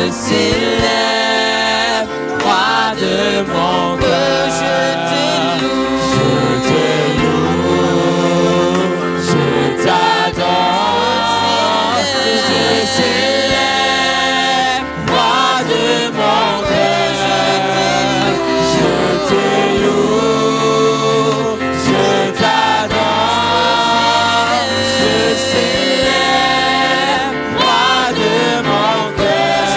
je célèbre, roi de mon cœur. Je te loue, je t'adore, je célèbre, roi de mon cœur. Je te loue, je t'adore, je célèbre, roi de mon cœur.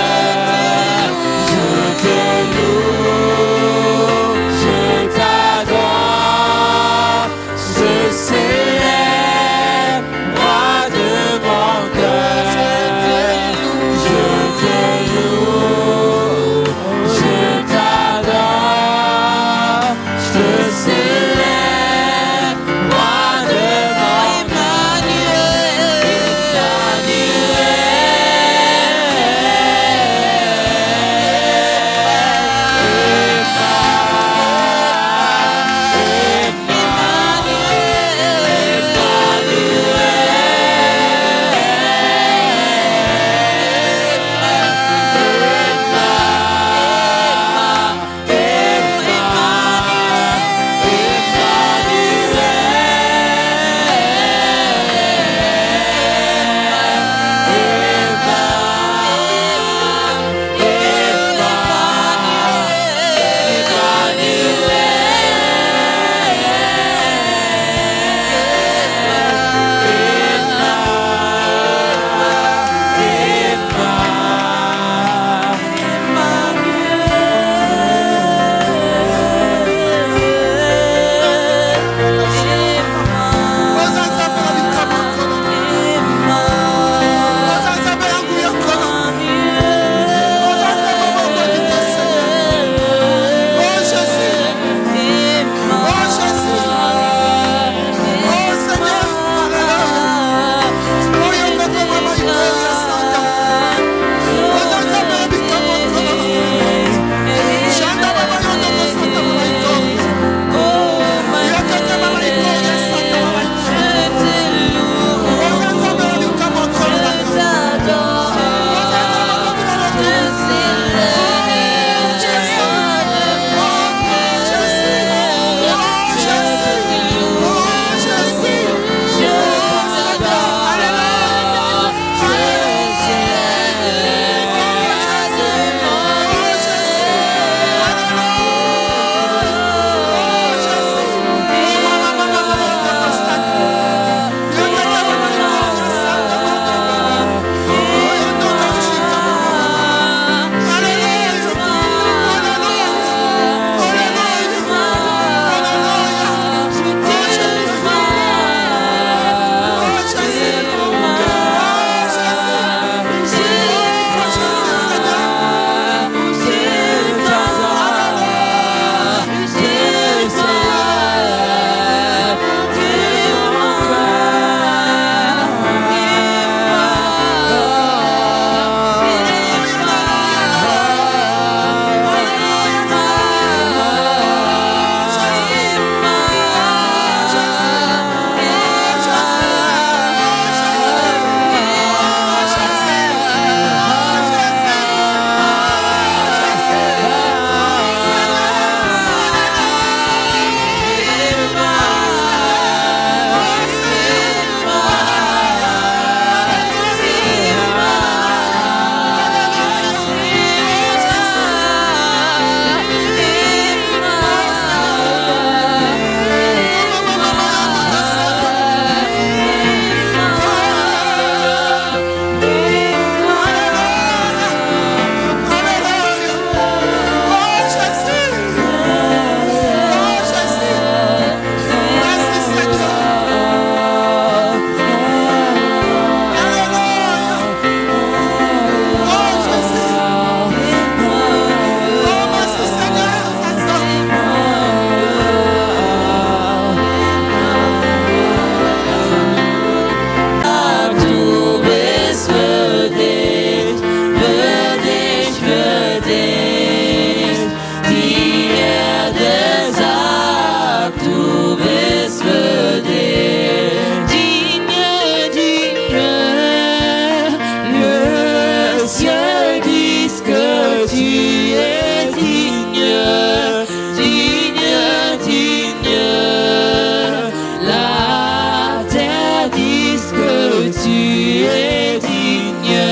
disent que tu es digne,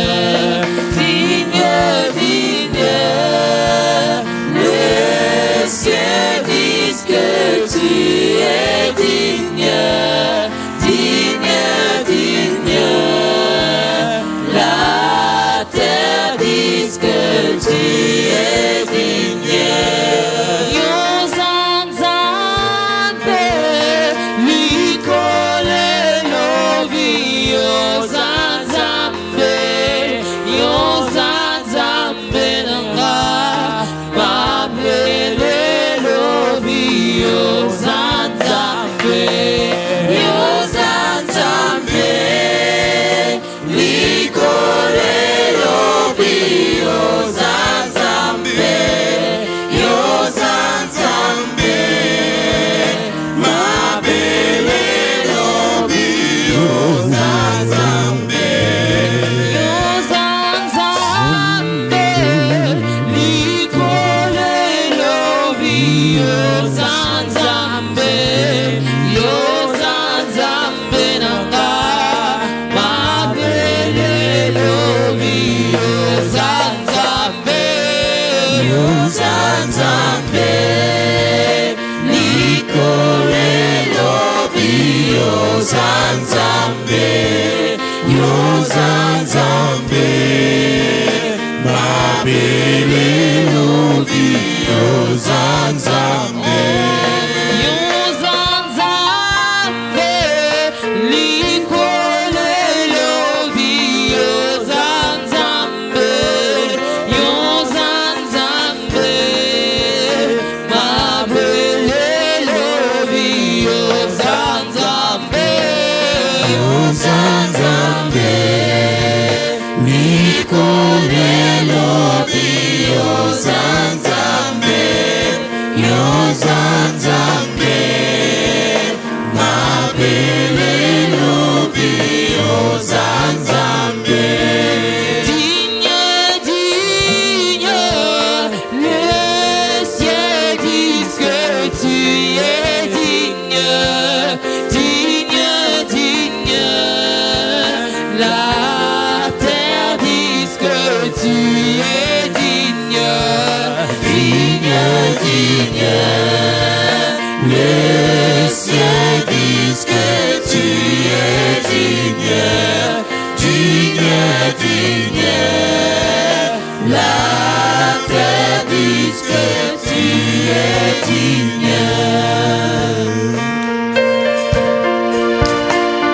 digne, digne. Les cieux disent que tu es digne, digne, digne. La terre dit que tu es digne.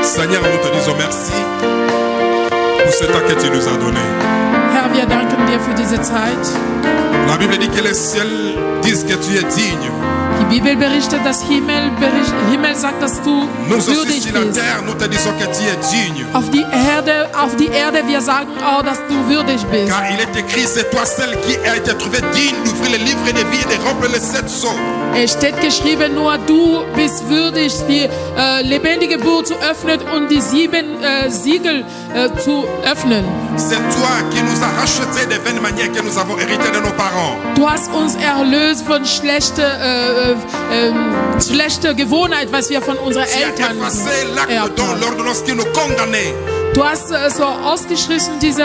Seigneur, nous te disons merci pour ce temps que tu nous as donné. Herr, wir danken dir für diese Zeit. La Bible dit que les cieux disent que tu es digne. Die Bibel berichtet, dass Himmel sagt, dass du Nous aussi würdig sur la bist. terre, nous te disons que tu es digne. Auf die Erde, wir sagen auch, dass du würdig bist. Car il est écrit, c'est toi celle qui a été trouvée digne d'ouvrir le livre de vie et de remplir les 7 sceaux. Es steht geschrieben, nur du bist würdig, die lebendige Buch zu öffnen und die 7 Siegel zu öffnen. C'est toi qui nous as rachetés des vaines manières que nous avons héritées de nos parents. Du hast uns erlöst von schlechter Gewohnheit, was wir von unseren Tu as Eltern effacé l'acte erbt dans haben. l'ordonnance qui nous condamnait. Du hast so ausgeschrieben, diese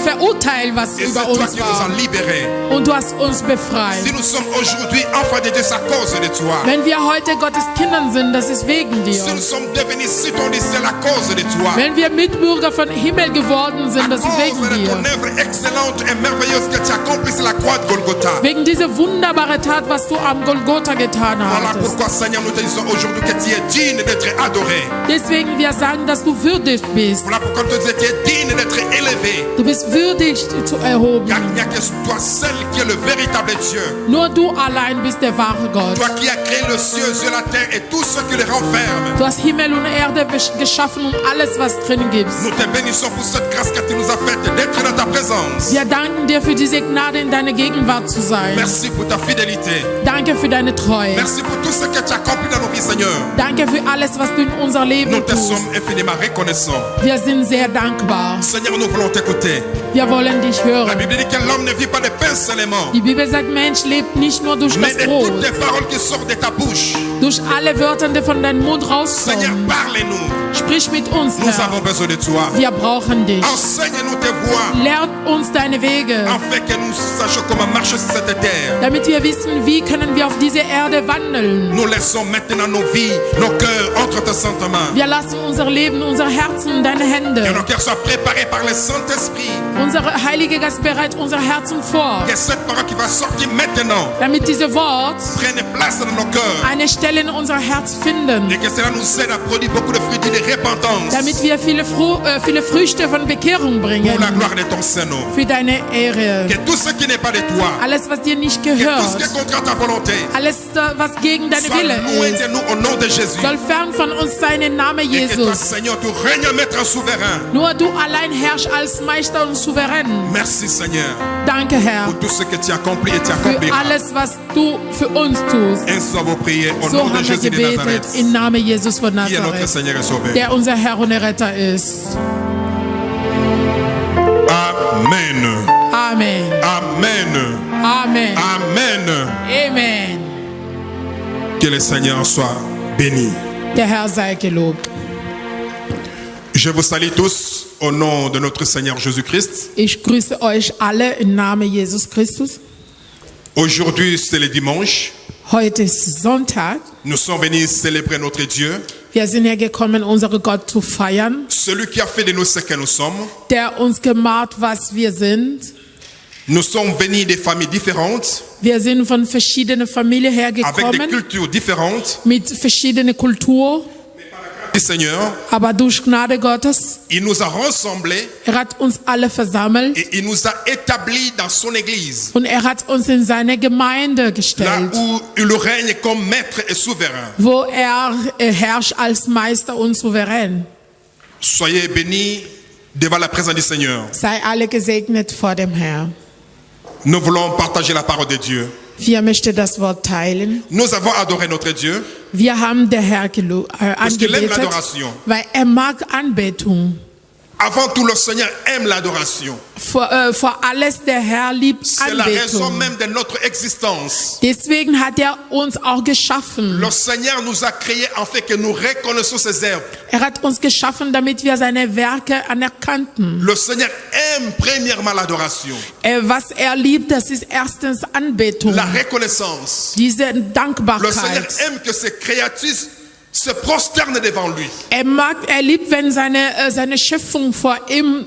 Verurteil, was Et c'est über toi uns qui nous as war. libérés. Und du hast uns befreit. Si nous sommes aujourd'hui enfants de Dieu, c'est à cause de toi. Wenn wir heute Gottes Kindern sind, das ist wegen dir. Si nous sommes devenus citoyens, c'est à cause de toi. Wenn wir Mitbürger von Himmel geworden sind, À das ist cause wegen de ton dir. œuvre excellente et merveilleuse que tu as accomplie sur la croix de Golgotha. Wegen dieser wunderbaren Tat, was du am Golgotha getan Voilà hattest. pourquoi, Seigneur, nous te disons aujourd'hui que tu es digne d'être adoré. Deswegen wir sagen, dass du würdig bist. Voilà pourquoi nous te disons que tu es digne d'être élevé. Du bist würdig zu erhoben. Car il n'y a que toi seul qui est le véritable Dieu. Nur du allein bist der wahre Gott. Toi qui as créé le ciel, la terre et tout ce qui les renferme. Du hast Himmel und Erde geschaffen und alles, was drin gibt. Nous te bénissons pour cette grâce que tu nous as faite d'être dans ta présence. Wir danken dir für diese Gnade, in deiner Gegenwart zu sein. Merci pour ta fidélité. Danke für deine Treue. Merci pour tout ce que tu as accompli dans nos vies, Seigneur. Danke für alles, was du in unser Leben Nous te tust. sommes infiniment reconnaissants. Wir sind sehr dankbar. Seigneur, nous voulons t'écouter. Wir wollen dich La hören. Bible dit que l'homme ne vit pas de pain seulement, Die Bibel sagt, Mensch lebt nicht nur durch mais das de toutes Brot, les paroles qui sortent de ta bouche. durch alle Wörter, die von deinem Mund Seigneur, rauskommen. parle-nous. Sprich mit uns, Nous Herr. avons besoin de toi. Wir brauchen dich. Enseigne-nous tes voies, Lehrt uns deine Wege, afin que nous sachions comment marcher sur cette terre. damit wir wissen, wie können wir auf dieser Erde wandeln. Nous laissons maintenant nos vies, nos cœurs entre tes saintes mains. Wir lassen unser Leben, unser Herzen in deine Que Hände. nos cœurs soient préparés par le Saint-Esprit. Unser Heiliger Geist bereitet unser Herzen vor, Que cette parole qui va sortir maintenant damit diese Wort prenne place dans nos cœurs. eine Stelle in unser Herz finden, Et que cela nous aide à produire beaucoup de fruits de repentance. damit wir viele Früchte von Bekehrung Pour la bringen, gloire de ton Saint-Nom. für deine Ehre. Que tout ce qui n'est pas de toi, Alles, was dir nicht que tout ce gehört, qui est contre à ta volonté, alles, was gegen deine soit Wille loin ist, de nous au nom de Jésus. soll fern von uns sein im Namen Et que toi, Jesus. Seigneur, tu règnes maître souverain. Nur du allein herrschst als Meister und Souverän. Merci, Seigneur, Danke, Herr, pour tout ce que tu as accompli et tu für accompliras. alles, was du für uns tust. Ainsi avons prié au So nom de haben wir Jésus de gebetet Nazareth, im Namen Jesus von qui est notre Nazareth, Seigneur et Sauveur. der unser Herr und Retter ist. Amen. Amen. Amen. Amen. Amen. Amen. Que le Seigneur soit béni. Der Herr sei gelobt. Je vous salue tous au nom de notre Seigneur Jésus-Christ. Ich grüße euch alle im Namen Jesus Christus. Aujourd'hui, c'est le dimanche. Heute ist Sonntag. Nous sommes venus célébrer notre Dieu, Wir sind hergekommen, unseren Gott zu feiern, celui qui a fait de nous ce que nous sommes. der uns gemacht, was wir sind. Nous sommes venus des familles différentes, Wir sind von verschiedenen Familien avec des hergekommen, cultures différentes. mit verschiedenen Kulturen, Le Seigneur, aber durch Gnade Gottes, il nous a rassemblés hat uns alle versammelt et il nous a établis dans son église, und hat uns in seine Gemeinde là gestellt, où il règne comme maître et souverain. wo herrscht als Meister und Souverän. Soyez bénis devant la présence du Seigneur. Sei alle gesegnet vor dem Herrn. Nous voulons partager la parole de Dieu. Wir möchten das Wort teilen. Nous avons adoré notre Dieu. Wir haben den Herrn qu'il aime angebetet, l'adoration. weil mag Anbetung. Avant tout, le Seigneur aime l'adoration. Vor alles, der Herr liebt C'est la raison Anbetung. même de notre existence. Deswegen hat er uns auch geschaffen. Le Seigneur nous a créés en fait que nous reconnaissons ses œuvres. Er hat uns geschaffen, damit wir seine Werke anerkannten. Le Seigneur aime premièrement l'adoration, Was er liebt, das ist erstens Anbetung, la reconnaissance. diese Le Seigneur Dankbarkeit. aime que ses créatures se prosternent devant lui. Er liebt, wenn seine Schöpfung vor ihm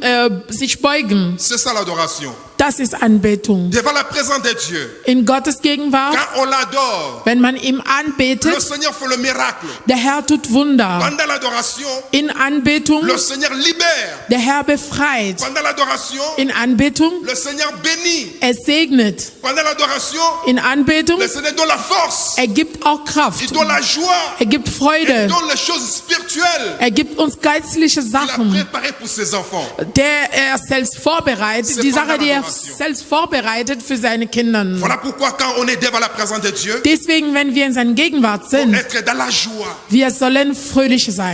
sich beugen. C'est ça l'adoration. Das ist Anbetung. Devant la présence de Dieu, In Gottes Gegenwart, quand on l'adore, wenn man ihm le anbetet, Seigneur fait le miracle. der Herr tut Wunder. Pendant l'adoration, In Anbetung, le Seigneur libère. der Herr befreit. Pendant l'adoration, In Anbetung, le Seigneur bénit. er segnet. Pendant l'adoration, In Anbetung, le Seigneur donne la force. er gibt auch Kraft. Il donne la joie. Er gibt Il Freude. donne les choses spirituelles. Er gibt uns geistliche Il a Sachen, préparé pour ses enfants. der er selbst vorbereitet, C'est die pendant Sache, die er l'adoration. selbst vorbereitet für seine Kinder. Voilà pourquoi quand on est devant la présence de Dieu, Deswegen, wenn wir in seiner Gegenwart sind, être dans la joie. wir sollen fröhlich Quand sein.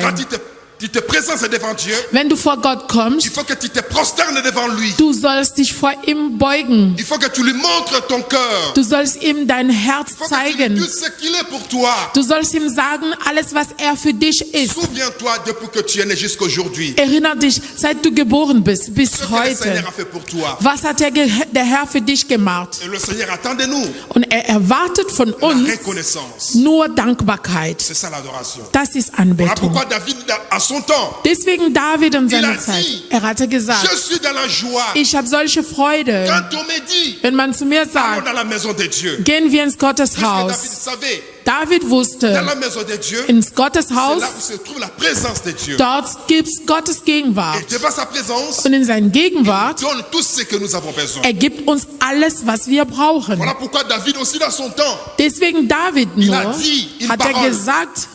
tu te présentes devant Dieu, Wenn du vor Gott il kommst, faut que tu te prosternes devant lui. du sollst dich vor ihm beugen. Il faut que tu lui montres ton cœur. Du sollst ihm dein Herz Il faut que tu lui zeigen. dises ce qu'il est pour toi. Du sollst ihm sagen, alles, was er für dich ist. Souviens-toi depuis que tu es né jusqu'aujourd'hui. Erinnere dich, seit du geboren bist, bis Ce que le Seigneur heute. a fait pour toi. Was hat der Herr für dich gemacht? Et le Seigneur attend de nous Und er erwartet von la uns reconnaissance. nur Dankbarkeit. C'est ça l'adoration. Das ist Voilà Anbetung. pourquoi David, à son temps, Deswegen David in Il a seiner dit, Zeit, er hatte gesagt, je suis dans la joie. ich habe solche Freude, Quand on me dit, wenn man zu mir allons sagt, dans la maison de Dieu. gehen wir ins Parce que David Gotteshaus. savait, David dans wusste, la maison de Dieu, ins c'est Gotteshaus, là où se trouve la présence de Dieu. dort gibt's Gottes Et Gegenwart. devant sa présence, Und in seiner Gegenwart, donne tout ce que nous avons besoin. er gibt uns alles, was wir brauchen. Voilà pourquoi David aussi dans son temps, Deswegen David Il a nur, dit une hat er parole. gesagt,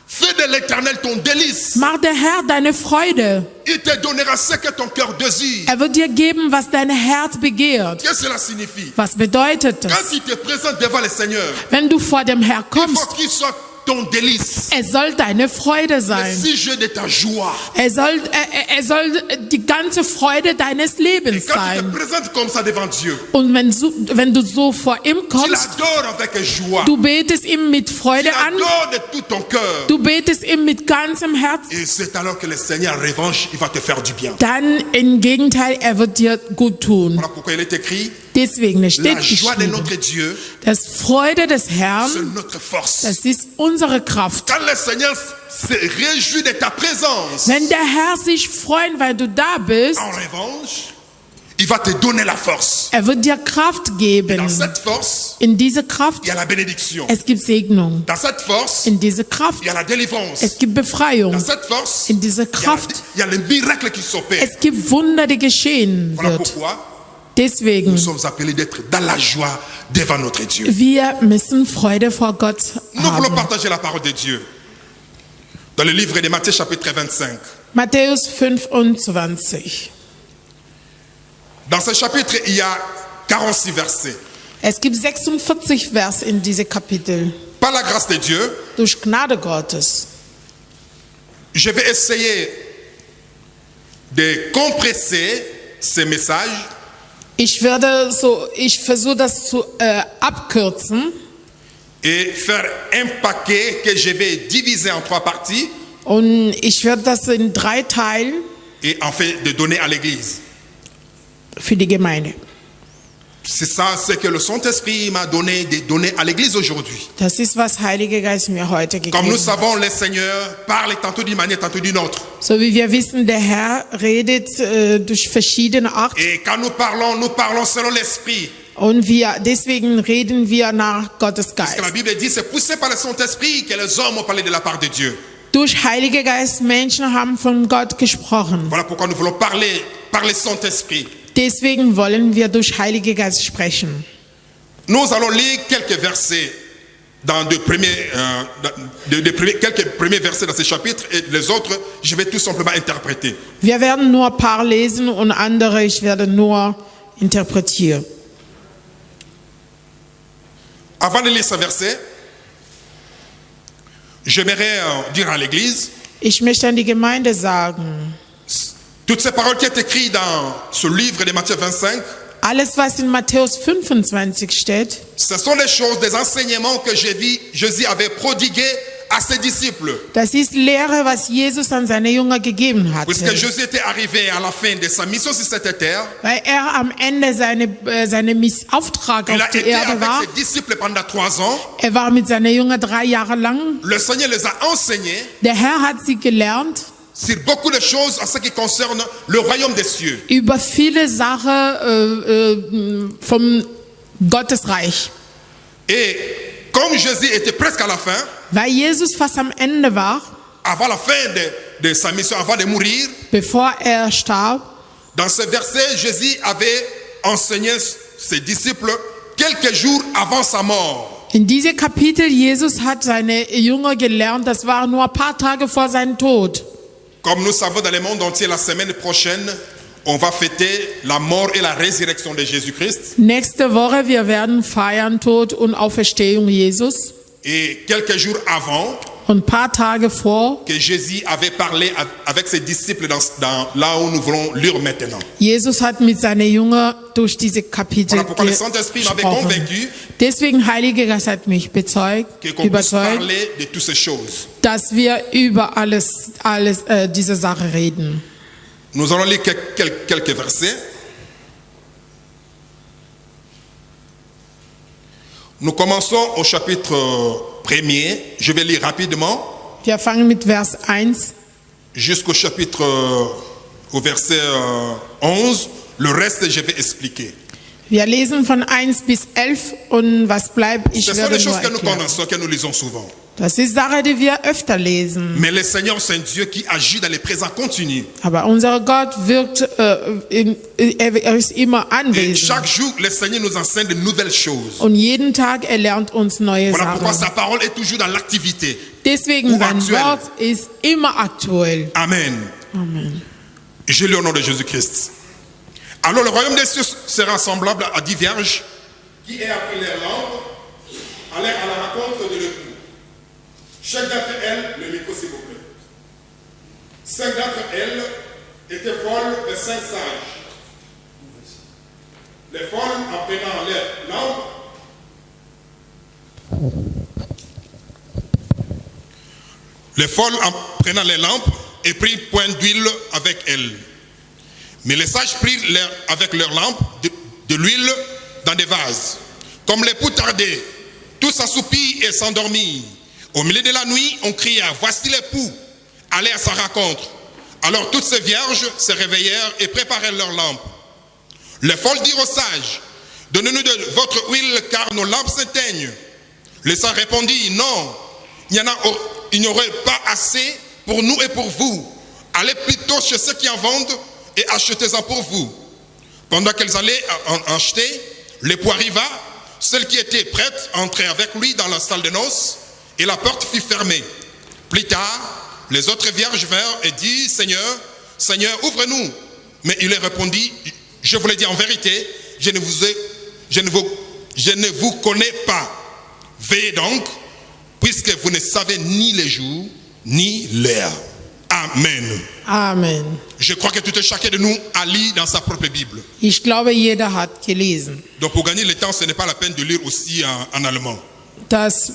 fais de l'Éternel ton délice. mach der Herr deine Freude. Il te donnera ce que ton cœur désire. Er wird dir geben, was dein Herz begehrt. Qu'est-ce que cela signifie? Was bedeutet Quand das? tu te présentes devant le Seigneur, Wenn du vor dem Herr il kommst, faut qu'il soit ton délice. soll deine Freude Le sein. sujet de ta joie. Soll die ganze Freude deines Et Lebens quand tu sein. te présentes comme ça devant Dieu, Und wenn du so vor ihm tu kommst, l'adores avec joie. du betest ihm mit Tu Freude an, l'adores de tout ton cœur. du betest ihm mit ganzem Herzen, Et c'est alors que le Seigneur, en revanche, il va te faire du bien. dann im Gegenteil, er wird dir gut tun. Voilà pourquoi il est écrit, Deswegen la steht joie de geschrieben, notre Dieu, das Freude des c'est Herrn, notre force. das ist unsere Kraft. Quand le Seigneur se réjouit de ta présence, Wenn der Herr sich freut, weil du da bist, en revanche, il va te donner la force. er wird dir Kraft geben. Dans cette force, In diese Kraft, il y a la bénédiction. es gibt Segnung. Dans cette force, In diese Kraft, il y a la délivrance. es gibt Befreiung. Dans cette force, In diese il y a- Kraft, il y a le miracle qui s'opère. es gibt Wunder, die geschehen Voilà wird. pourquoi Deswegen, nous sommes appelés d'être dans la joie devant notre Dieu. wir müssen Freude vor Gott Nous voulons haben. partager la parole de Dieu. Dans le livre de Matthieu chapitre 25. Matthäus 25. Dans ce chapitre, il y a 46 versets. Es gibt 46 Vers in diesem Kapitel. Par la grâce de Dieu, Durch Gnade Gottes. je vais essayer de compresser ces messages Ich versuche das zu abkürzen et faire un paquet que je vais diviser en 3 parties und ich werde das in 3 teilen et en fait de donner à l'église. für die Gemeinde. C'est ça ce que le Saint-Esprit m'a donné de donner à l'église aujourd'hui. Das ist, was Heiliger Geist mir heute Comme gegeben nous hat. savons, le Seigneur parle tantôt d'une manière, tantôt d'une autre. So wie wir wissen, der Herr redet durch verschiedene Arten Et quand nous parlons selon l'Esprit. und deswegen reden wir nach Gottes Parce que la Geist. Bible dit, c'est poussé par le Saint-Esprit que les hommes ont parlé de la part de Dieu. Durch Heiliger Geist Menschen haben von Gott gesprochen. Voilà pourquoi nous voulons parler par le Saint-Esprit. Deswegen wollen wir durch Heiliger Geist sprechen. Nous allons lire quelques versets dans quelques premiers versets dans ce chapitre et les autres, je vais tout simplement interpréter. Wir werden nur ein paar lesen und andere, ich werde nur interpretieren. Avant de lire ce verset, j'aimerais dire à l'église, Ich möchte an die Gemeinde sagen, toutes ces paroles qui sont écrites dans ce livre de Matthieu 25, alles, was in Matthäus 25 steht, ce sont les choses, des enseignements que Jésus avait prodigués à ses disciples. das ist Lehre, was Jesus an seine Jünger gegeben Puisque hatte. Jésus était arrivé à la fin de sa mission sur cette terre, Weil er am Ende seine Auftrag il auf a die été Erde war. avec ses disciples pendant 3 ans. Er war mit seinen Jüngern 3 Jahre lang. Le Seigneur les a enseignés Der Herr hat sie gelernt sur beaucoup de choses en ce qui concerne le royaume des cieux. über viele Sachen vom Gottesreich. Et comme Jésus était presque à la fin, Weil Jesus fast am Ende war, avant la fin de sa mission, avant de mourir, bevor er starb, dans ce verset, Jésus avait enseigné ses disciples quelques jours avant sa mort. in diesem Kapitel, Jesus hat seine Jünger gelernt, das war nur ein paar Tage vor seinem Tod. Comme nous savons dans le monde entier, la semaine prochaine, on va fêter la mort et la résurrection de Jésus-Christ. Nächste Woche, wir werden feiern Tod und Auferstehung Jesus. Et quelques jours avant, Und ein paar Tage vor, que Jésus avait parlé avec ses disciples là où nous voulons lire maintenant. Jesus hat mit seinen Jüngern durch diese Kapitel Voilà pourquoi le Saint-Esprit m'avait gesprochen. convaincu Deswegen, Heiliger Geist hat mich qu'on puisse überzeugt, parler de toutes ces choses. dass wir über alles diese Sache reden. Nous allons lire quelques versets. Nous commençons au chapitre 1er. Je vais lire rapidement Wir fangen mit Vers 1 jusqu'au chapitre, au verset 11. Le reste, je vais expliquer. Wir lesen von 1 bis 11 und was bleibt, ich Ce sont werde des nur choses que nous erklären. connaissons, que nous lisons souvent. Das ist Sache, die wir öfter lesen. Mais le Seigneur, c'est un Dieu qui agit dans les présents continus. Aber unser Gott wirkt, er ist immer Et anwesend. chaque jour, le Seigneur nous enseigne de nouvelles choses. Und jeden Tag er lernt uns neue Voilà pourquoi Sachen. sa parole est toujours dans l'activité. Deswegen Ou sein aktuell. Wort ist immer aktuell. Amen. Amen. Je lis au nom de Jésus-Christ. Alors le royaume des cieux sera semblable à 10 vierges qui, ayant pris leur lampe, allèrent à la rencontre de l'époux. Chaque d'entre elles, le micro s'il vous plaît. 5 d'entre elles étaient folles de 5 sages. Les folles, en prenant leur lampe, les folles, en prenant les lampes, et prirent point d'huile avec elles. Mais les sages prirent avec leurs lampes de l'huile dans des vases. Comme l'époux tardait, tous s'assoupirent et s'endormirent. Au milieu de la nuit, on cria, voici l'époux, allez à sa rencontre. Alors toutes ces vierges se réveillèrent et préparèrent leurs lampes. Les folles dirent aux sages, donnez-nous de votre huile car nos lampes s'éteignent. Les sages répondirent, non, il n'y aurait pas assez pour nous et pour vous. Allez plutôt chez ceux qui en vendent et achetez-en pour vous. Pendant qu'elles allaient en acheter, l'époux arriva, celle qui était prête entrait avec lui dans la salle de noces et la porte fut fermée. Plus tard, les autres vierges vinrent et dirent, Seigneur, Seigneur, ouvre-nous. Mais il leur répondit, je vous le dis en vérité, je ne vous connais pas. Veillez donc, puisque vous ne savez ni les jours, ni l'heure. Amen. Amen. Je crois que tout et chacun de nous a lu dans sa propre Bible. Ich glaube, jeder hat gelesen, Donc pour gagner le temps, ce n'est pas la peine de lire aussi en allemand. dass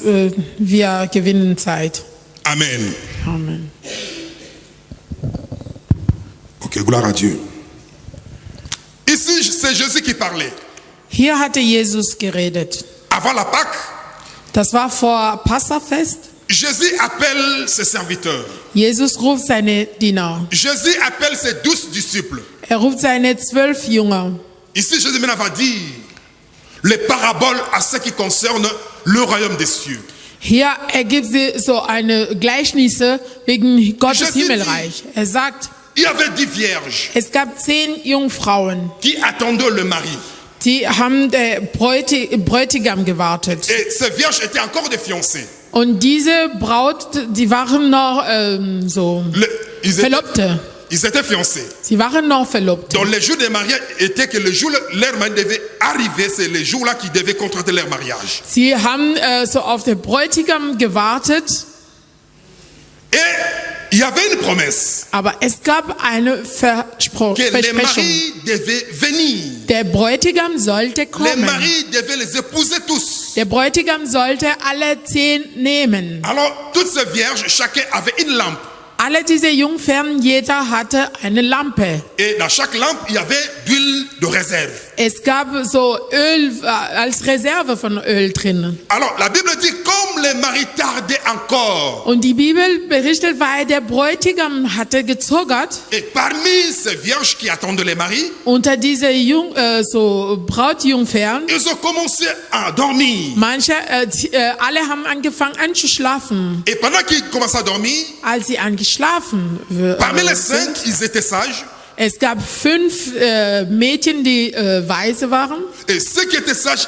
wir gewinnen Zeit. Amen. Amen. Ok, gloire à Dieu. Ici, c'est Jésus qui parlait. Hier hatte Jesus geredet. Avant la Pâque, Das war vor Passafest. Jésus appelle ses serviteurs. Jesus ruft seine Diener. Jésus appelle ses 12 disciples. Ruft seine 12 Jünger. Ici, Jésus maintenant va dire les paraboles à ce qui concerne le royaume des cieux. Hier ergibt sie so eine Gleichnisse wegen Gottes Jesus Himmelreich. Sagt, Il y avait 10 vierges es gab 10 Jungfrauen, qui attendaient le mari. die haben der Bräutigam gewartet. Et ces vierges étaient encore des fiancées. Und diese Braut, die waren noch Verlobte. Ils étaient fiancés. Sie waren noch Verlobte. Donc les jours des mariages étaient que le jour leur mariage devait arriver, c'est les jours-là qu'ils devaient contracter leur mariage. Sie haben so auf den Bräutigam gewartet. Et il y avait une promesse Aber es gab eine que les Versprechung. maris devaient venir. Der Bräutigam sollte Les kommen. maris devaient les épouser tous. Der Bräutigam sollte alle 10 nehmen. Alors toutes ces vierges, chacun avait une lampe. Alle diese Jungfern, jeder hatte eine Lampe. Et dans chaque lampe, il y avait d'huile de réserve. Es gab so Öl als Reserve von Öl drin. Alors la Bible dit, comme les maris tardaient encore, Und die Bibel berichtet, weil der Bräutigam hatte gezögert, et parmi ces vierges qui attendaient les maris, unter diese Brautjungfern, ils ont commencé à dormir. manche, alle haben angefangen anzuschlafen. Et pendant qu'ils commençaient à dormir, Als sie angeschlafen parmi les sind, 5, ils étaient sages. es gab 5 Mädchen, die weise waren. Et ceux qui étaient sages,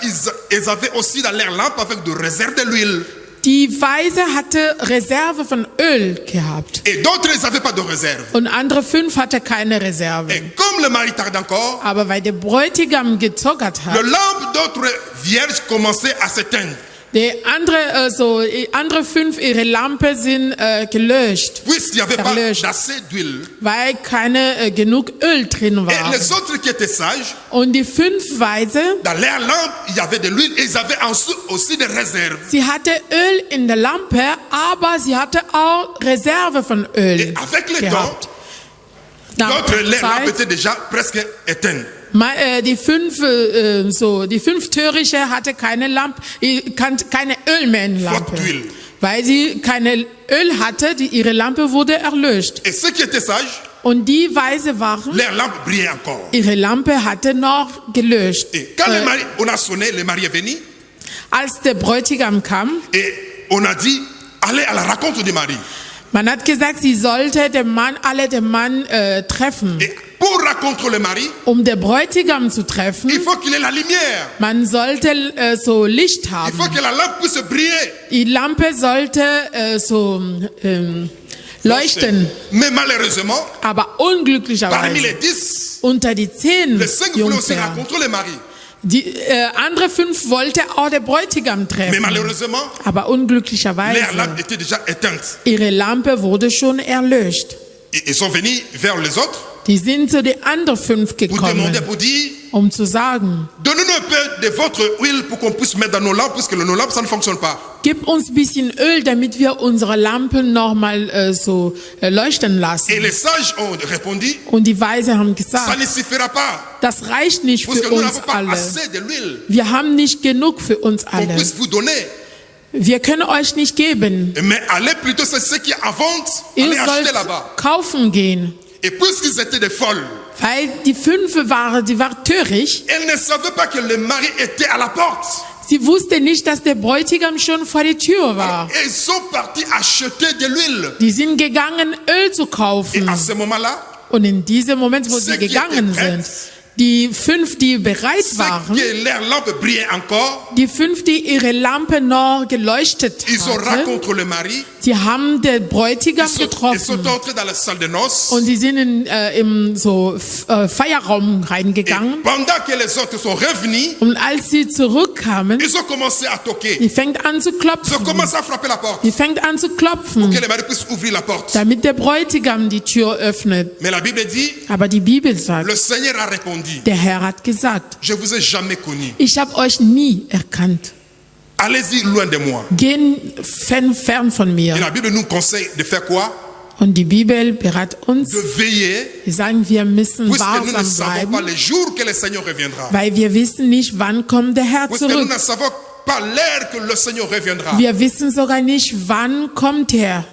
ils avaient aussi dans leur lampe avec de réserve de l'huile. Die Weise hatte Reserve von Öl gehabt. Et d'autres, ils n'avaient pas de réserve. Und andere 5 hatte keine Reserve. Et comme le mari tarde encore, Aber weil der Bräutigam gezögert les hat, lampes d'autres vierges commençaient à s'éteindre. die andere 5, ihre Lampe sind gelöscht, Puisqu'il n'y avait pas verlöscht, d'assez d'huile. weil keine genug Öl drin Et war. les autres qui étaient sages, Und die 5 Weise, dans leur lampe, il y avait de l'huile et ils avaient aussi des réserves. sie hatte Öl in der Lampe, aber sie hatte auch Reserve von Öl Et avec le gehabt. temps, Nach d'autres, leurs lampes Zeit, étaient déjà presque éteintes. die 5 Törichte hatte keine Lampe, keine Öl mehr in der Lampe, Faute d'huile. weil sie keine Öl hatte, ihre Lampe wurde erlöscht. Et ceux qui étaient sages, Und die Weise waren, leurs lampes brillaient encore. ihre Lampe hatte noch gelöscht. Et quand le mari, on a sonné, le mari est venu Als der Bräutigam kam, et on a dit, allez à la rencontre du mari. man hat gesagt, sie sollte den Mann treffen. Et pour rencontrer le mari, Den Bräutigam zu treffen, il faut qu'il ait la lumière. man sollte Licht Il faut haben. que la lampe puisse briller. Die Lampe sollte leuchten. Mais malheureusement, Aber parmi unglücklicherweise les 10, unter die 10 les 5 voulaient aussi Jungfern rencontrer le mari. Die andere 5 wollte auch der Bräutigam Mais treffen. malheureusement, Aber leur unglücklicherweise, lampe était déjà éteinte. ihre Lampe wurde schon erlöscht. Ils sont venus vers les autres Die sind zu den anderen 5 pour gekommen, demander, pour dire, um zu sagen, donnez-nous un peu de votre huile pour qu'on puisse mettre dans nos lampes, puisque nos lampes, ça ne fonctionne pas. gib uns ein bisschen Öl, damit wir unsere Lampen nochmal leuchten Et lassen. les sages ont répondu, Und die Weise haben ça gesagt, ne suffira pas, das reicht nicht parce für que nous uns n'avons pas alle. assez de l'huile Wir haben nicht genug für uns qu'on alle. puisse vous donner. Wir können euch nicht geben. Mais allez plutôt, c'est ceux qui en vente, Ihr allez acheter sollt là-bas. kaufen gehen. Et puisqu'ils étaient des folles, Weil die 5 waren, die war töricht. elles ne savaient pas que le mari était à la porte. Sie wusste nicht, dass der Bräutigam schon vor der Tür war. Et ils sont partis acheter de l'huile. Die sind gegangen, Öl zu Et kaufen. à ce moment-là, Und in diesem Moment, wo Ceux sie qui gegangen étaient sind, die 5, die bereit ceux waren, que leur lampe brillait encore, die 5, die ihre Lampe noch geleuchtet ils ont hatten, rencontré le mari, sie haben den Bräutigam ils sont getroffen. entrés dans la salle de noces. Und sie sind im Feierraum Et reingegangen. pendant que les autres sont revenus, Und als sie zurückkamen, ils ont commencé à toquer. die fängt an zu Ils ont klopfen. commencé à frapper la porte Die fängt an zu pour klopfen, que le mari puisse ouvrir la porte. damit der Bräutigam die Tür öffnet. Mais la Bible dit, Aber die Bibel sagt, le Seigneur a répondu, der Herr hat gesagt, je vous ai jamais connu. ich habe euch nie erkannt. Allez-y loin de moi. Gehen fern von Et mir. la Bible nous conseille de faire quoi? Und die Bibel berät uns, De veiller, wir sagen, wir müssen puisque nous ne wachsam savons pas bleiben, les jours que le Seigneur reviendra. weil wir wissen nicht, wann kommt der Herr Puisque nous zurück. ne savons pas l'heure que le Seigneur reviendra. Wir wissen sogar nicht, wann kommt er.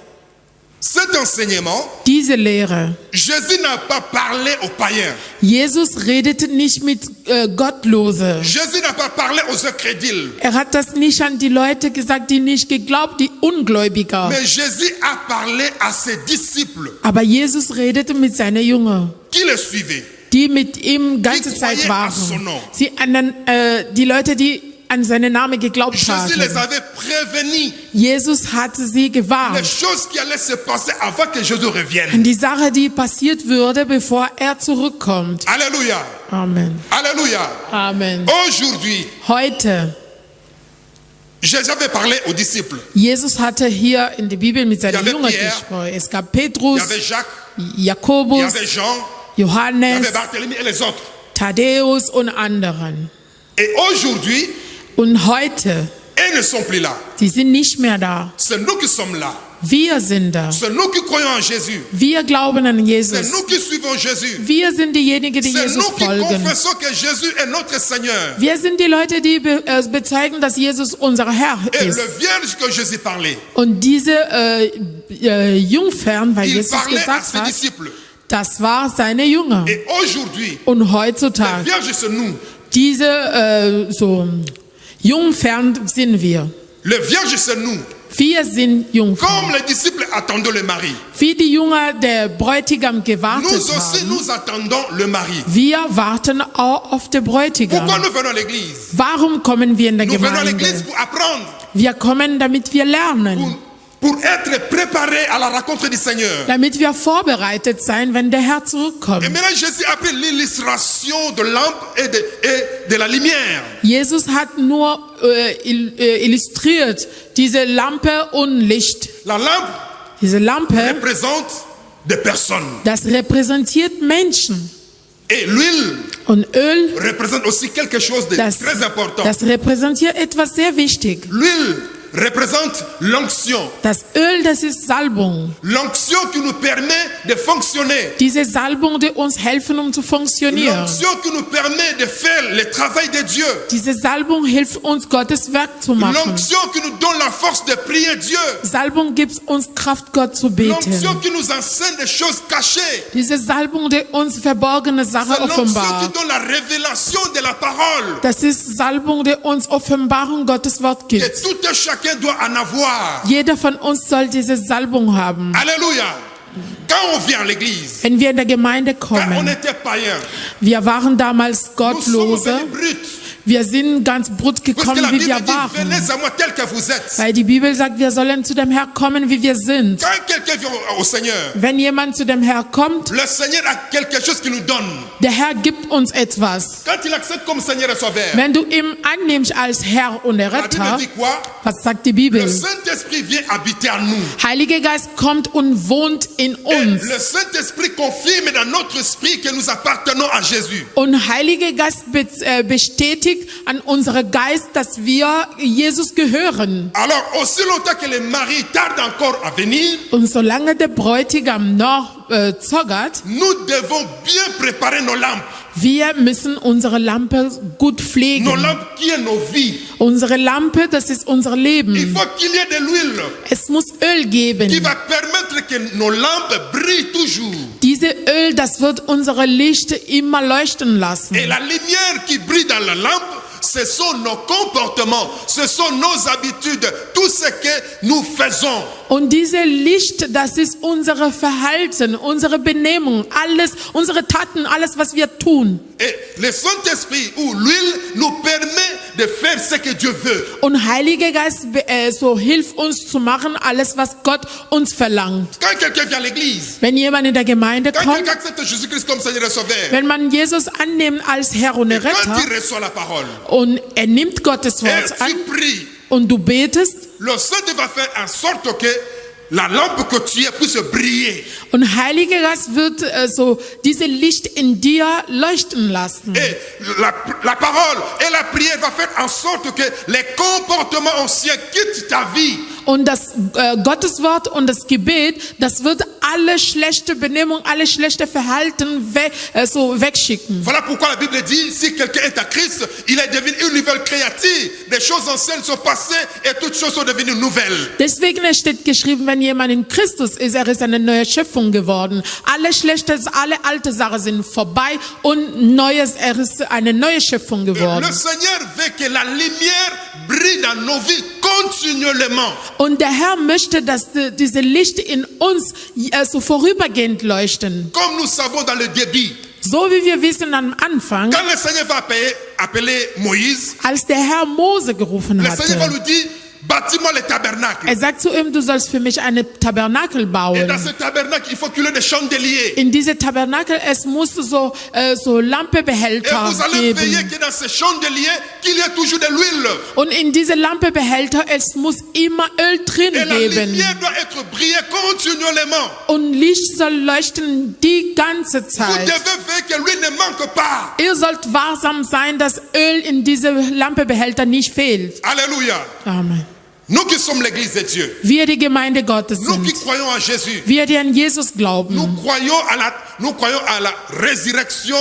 Cet enseignement, Diese Lehre. Jésus n'a pas parlé aux païens. Jesus redete nicht mit Gottlose. Jésus n'a pas parlé aux incrédules. Er hat das nicht an die Leute gesagt, die nicht geglaubt, die Ungläubiger. Mais Jésus a parlé à ses disciples Aber Jesus redete mit seinen Jüngern, qui le suivaient. die mit ihm ganze Zeit croyaient à son waren. nom. Die Leute, die an seinen Namen geglaubt Jésus les haben. avait prévenus Jesus hatte sie des gewarnt. choses qui allaient se passer avant que Jésus An revienne. die Sache, die passiert würde, bevor er zurückkommt. Alléluia. Amen. Alléluia. Amen. Aujourd'hui, Heute, j'avais parlé aux disciples. Jesus hatte hier in der Bibel mit seinen Il y avait Jüngern Pierre. gesprochen. Es gab Il Petrus, y avait Jacques, il y Jakobus, avait Jean, il y Johannes, avait Barthélemy et les autres. Thaddäus und anderen. Et aujourd'hui, Und heute, ils ne sont plus là. sie sind nicht mehr da. C'est nous qui sommes là. Wir sind da. C'est nous qui croyons en Jésus. Wir glauben an C'est Jesus. nous qui suivons Jésus. Wir sind diejenigen, die C'est Jesus nous qui folgen. confessons que Jésus est notre Seigneur. Wir sind die Leute, die bezeugen, dass Jesus unser Herr Et ist. le vierge que Jésus parlait, Und diese Jungfern, weil il Jesus parlait à gesagt ses hat, disciples. das war seine Jünger. Et aujourd'hui, Und le heutzutage, vierge c'est nous. diese Jungfern sind wir. Le vierge c'est nous. Wir sind Jungfern. Comme les disciples attendaient le mari. Wie die Jünger der Bräutigam gewartet Nous aussi, haben, nous attendons le mari. wir warten auch auf den Bräutigam. Pourquoi nous venons à l'église? Warum kommen wir in der Nous venons à l'église Gemeinde? pour apprendre, Wir kommen, damit wir lernen, pour être préparés à la rencontre du Seigneur. damit wir vorbereitet sein, wenn der Herr zurückkommt. Et maintenant, Jésus a pris l'illustration de lampe et de la lumière. Jesus hat nur illustriert diese Lampe und Licht. La lampe Diese Lampe, représente des personnes. das repräsentiert Menschen. Et l'huile Und Öl, représente aussi quelque chose de das, très important. das repräsentiert etwas sehr wichtig. L'huile représente l'onction. Das Öl, das ist Salbung. L'onction qui nous permet de fonctionner. Diese Salbung, die uns helfen, um zu funktionieren. L'onction qui nous permet de faire le travail de Dieu. Diese Salbung hilft uns, Gottes Werk zu machen. L'onction qui nous donne la force de prier Dieu. Salbung gibt uns Kraft, Gott zu beten. L'onction qui nous enseigne des choses cachées. Diese Salbung, die uns verborgene C'est Sachen l'onction qui offenbart. donne la révélation de la parole. Das ist Salbung, die uns Offenbarung Gottes Wort Et gibt. tout un chacun doit en avoir. Jeder von uns soll diese Salbung haben. Alléluia. Quand on vient à l'église, Wenn wir in der Gemeinde quand on kommen, était païen, wir waren damals nous sommes Gottlose, venus bruts. Wir sind ganz Brot Parce que gekommen, la wie Bible wir dit, waren. venez à moi tel que vous êtes. Weil die Bibel sagt, wir sollen zu dem Herr kommen, wie wir sind. Quand quelqu'un vient au Seigneur, Wenn jemand zu dem Herr kommt, le Seigneur a quelque chose qu'il nous donne. der Herr gibt uns etwas. Quand il accepte comme Seigneur et Sauveur, Wenn du ihn annimmst als Herr und la Bible Retter, dit quoi? was sagt die Le Bibel? Saint-Esprit vient habiter en nous. Heiliger Geist kommt und wohnt in Et uns. le Saint-Esprit confirme dans notre esprit que nous appartenons à Jésus. Und Heiliger Geist bestätigt an unserem Geist, dass wir Jesus gehören. Alors, aussi longtemps que le mari tarde encore à venir, Und solange der Bräutigam noch zögert, nous devons bien préparer nos lampes. wir müssen unsere Lampe gut Nos pflegen. lampes qui est nos vies. Unsere Lampe, das ist unser Il Leben. faut qu'il y ait de l'huile Es muss Öl qui geben. va permettre que nos lampes brillent toujours. Diese Öl, das wird unsere Licht immer leuchten lassen. Et la lumière qui brille dans la lampe, ce sont nos comportements, ce sont nos habitudes, tout ce que nous faisons. Und diese Licht, das ist unser Verhalten, unsere Benehmung, alles, unsere Taten, alles, was wir tun. Et le Saint-Esprit ou l'huile nous permet de faire ce que Dieu veut. Und Heiliger Geist so hilft uns zu machen, alles, was Gott uns verlangt. Quand quelqu'un vient à l'église, Wenn jemand in der Gemeinde quand kommt, quelqu'un accepte Jésus-Christ comme Seigneur et Sauveur, wenn man Jesus annimmt als Herr und quand Retter il reçoit la parole, und er nimmt Gottes et Wort an tu pries, und du betest, le Saint va faire en sorte que la lampe que tu es puisse briller. und Heiliger Geist wird so diese Licht in dir leuchten lassen. Et la parole et la prière va faire en sorte que les comportements anciens quittent ta vie. Und das Gotteswort und das Gebet, das wird alle schlechte Benehmung, alle schlechte Verhalten wegschicken. Voilà pourquoi la Bible dit, si quelqu'un est à Christ, il est devenu une nouvelle créature. Les choses anciennes sont passées et toutes choses sont devenues nouvelles. Deswegen steht geschrieben, wenn jemand in Christus ist, er ist eine neue Schöpfung geworden. Alle schlechte, alle alte Sachen sind vorbei und Neues, er ist eine neue Schöpfung geworden. Le Seigneur veut que la lumière brille dans nos vies continuellement. Und der Herr möchte, dass diese Licht in uns so vorübergehend leuchten. Comme nous savons dans le début, So wie wir wissen am Anfang, quand le Seigneur va appeler Moïse, als der Herr Mose gerufen le Seigneur va hatte, lui dire, bâtis-moi le tabernacle. er sagt zu ihm, du sollst für mich eine Tabernakel Et bauen. dans ce tabernacle, il faut qu'il y ait des chandeliers. In diese Tabernakel, es muss so Et Lampebehälter vous allez veiller geben. que dans ces chandeliers, qu'il y ait toujours de l'huile. Und in diese Lampebehälter, es muss immer Öl drin Et la geben. lumière doit être brillée continuellement. Und Licht soll leuchten die ganze Vous Zeit. devez veiller que l'huile ne manque pas. Ihr sollt wachsam sein, dass Öl in diese Lampebehälter nicht fehlt. Alléluia. Amen. Nous qui sommes l'église de Dieu, Wir die Gemeinde Gottes nous qui sind. croyons en Jésus, Wir, die an Jesus glauben. nous croyons à la résurrection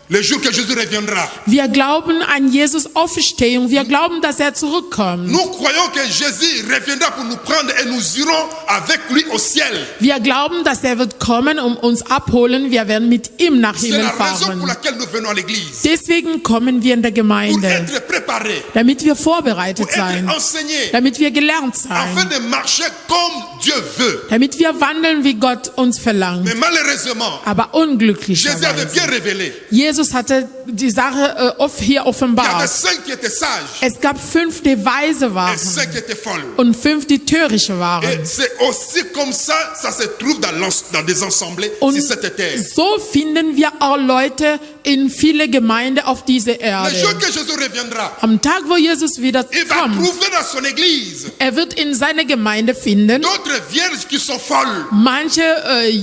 le jour que Jésus reviendra. Wir glauben an Jesus Auferstehung. Wir glauben, dass er zurückkommt. Nous croyons que Jésus reviendra pour nous prendre et nous irons avec lui au ciel. Wir glauben, dass er wird kommen, uns abholen. Wir werden mit ihm nach C'est Himmel la raison pour fahren. laquelle nous venons à l'église. Deswegen kommen wir in der Pour Gemeinde, être préparés, damit wir pour vorbereitet être sein, enseignés, damit wir gelernt afin sein, de marcher comme Dieu veut. damit wir wandeln, wie Gott uns verlangt. Mais malheureusement, Aber Jésus avait unglücklicherweise. bien révélé. Jesus hatte die Sache hier Il y avait offenbart. 5 qui étaient sages Es gab 5, die weise et waren 5 qui étaient folles. und 5, die töricht waren. Et c'est aussi comme ça se trouve dans des assemblées Und sur cette terre. so finden wir auch Leute in viele Gemeinden auf dieser Le Erde. jour que Jésus reviendra, Am Tag, wo Jesus wieder il va kommt, trouver dans son église er wird in seiner Gemeinde finden, d'autres vierges qui sont folles, manche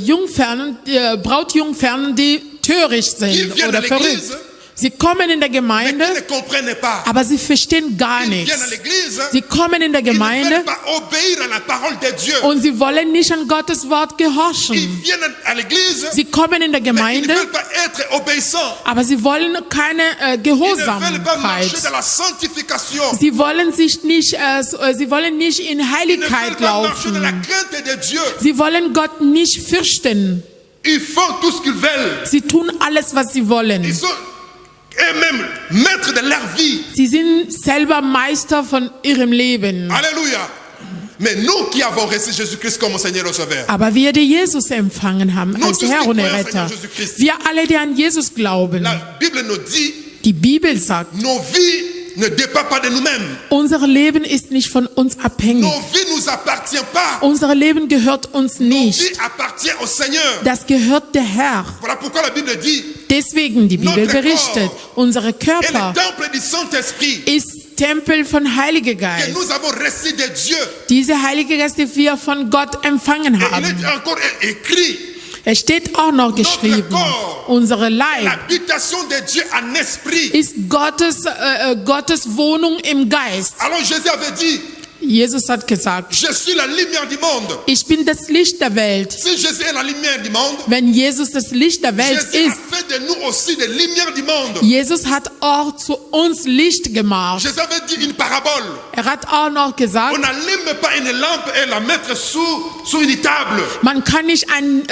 Jungfernen, Brautjungfernen, die töricht qui sind viennent à oder l'église, verrückt. Sie kommen in der mais Gemeinde, qui ne comprennent pas. aber sie verstehen gar Ils nichts. viennent à l'église, Sie kommen in der ils ne Gemeinde veulent pas obéir à la parole de Dieu. und sie wollen nicht an Gottes Wort Ils gehorchen. viennent à l'église, Sie kommen in der mais ils ne Gemeinde, veulent pas être obéissants. aber sie wollen keine Ils ne veulent pas Gehorsamkeit. marcher dans la sanctification. Sie wollen sich nicht, sie wollen nicht in Ils ne veulent Heiligkeit pas marcher dans la laufen. crainte de Dieu. Sie wollen Gott nicht fürchten. Ils font tout ce qu'ils veulent. Sie tun alles, was sie wollen. Ils sont eux-mêmes maîtres de leur vie. Sie sind selber Meister von ihrem Leben. Alléluia. Mais nous qui avons reçu Jésus-Christ comme Seigneur et Sauveur, Aber wir, die Jesus empfangen haben Nous als tous Herr die und croyons, Retter, Seigneur Jésus-Christ. wir alle, die an Jesus glauben, la Bible nous dit Die Bibel sagt, nos vies ne dépendent pas de nous-mêmes. unser Leben ist nicht von uns abhängig. Nos vies ne nous appartiennent pas. Unser Leben gehört uns Nos nicht. vies appartiennent au Seigneur. Das gehört der Herr. Voilà pourquoi la Bible dit, Deswegen, die Bibel Notre berichtet, unsere est le Körper temple du Saint-Esprit ist Tempel von Heiliger que Geist. nous avons reçu de Dieu. Diese Heilige Geist, die wir von Gott empfangen Et il haben. est encore écrit, Es steht auch noch geschrieben, unsere Leib l'habitation de Dieu en esprit. ist Gottes Wohnung im Geist. Alors Jésus avait dit, Jesus hat gesagt, je suis la lumière du monde. ich bin das Licht der Welt. Si Jésus est la lumière du monde, Wenn Jesus das Licht der Welt Jésus ist, a fait de nous aussi des lumières du monde. Jesus hat auch zu uns Licht gemacht. Jésus avait dit une parabole. Er hat auch noch gesagt, On n'allume pas une lampe et la mettre sous une table. man kann nicht ein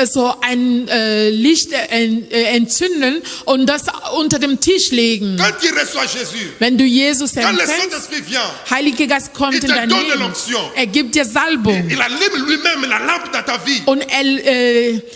Licht entzünden und das unter dem Tisch legen. Quand tu reçois Jésus, Wenn du Jesus quand le empfängst, Saint-Esprit vient, Heiliger Geist kommt Il in te dein donne Leben. l'onction. Er gibt dir Salbung. il allume lui-même la lampe dans ta vie. Und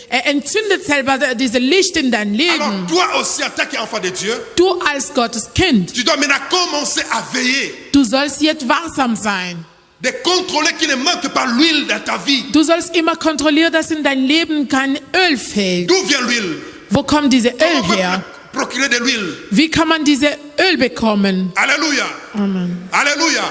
er entzündet selber diese Licht in dein Alors Leben. toi aussi, en tant qu'enfant de Dieu, Du als Gottes Kind, tu dois maintenant commencer à veiller, du sollst jetzt wachsam sein. de contrôler qu'il ne manque pas l'huile dans ta vie. Du sollst immer kontrollieren, dass in dein Leben kein Öl fehlt. D'où vient l'huile? Wo kommt diese Öl Comment on peut her? procurer de l'huile? Wie kann man diese Öl bekommen? Alléluia. Amen. Alléluia.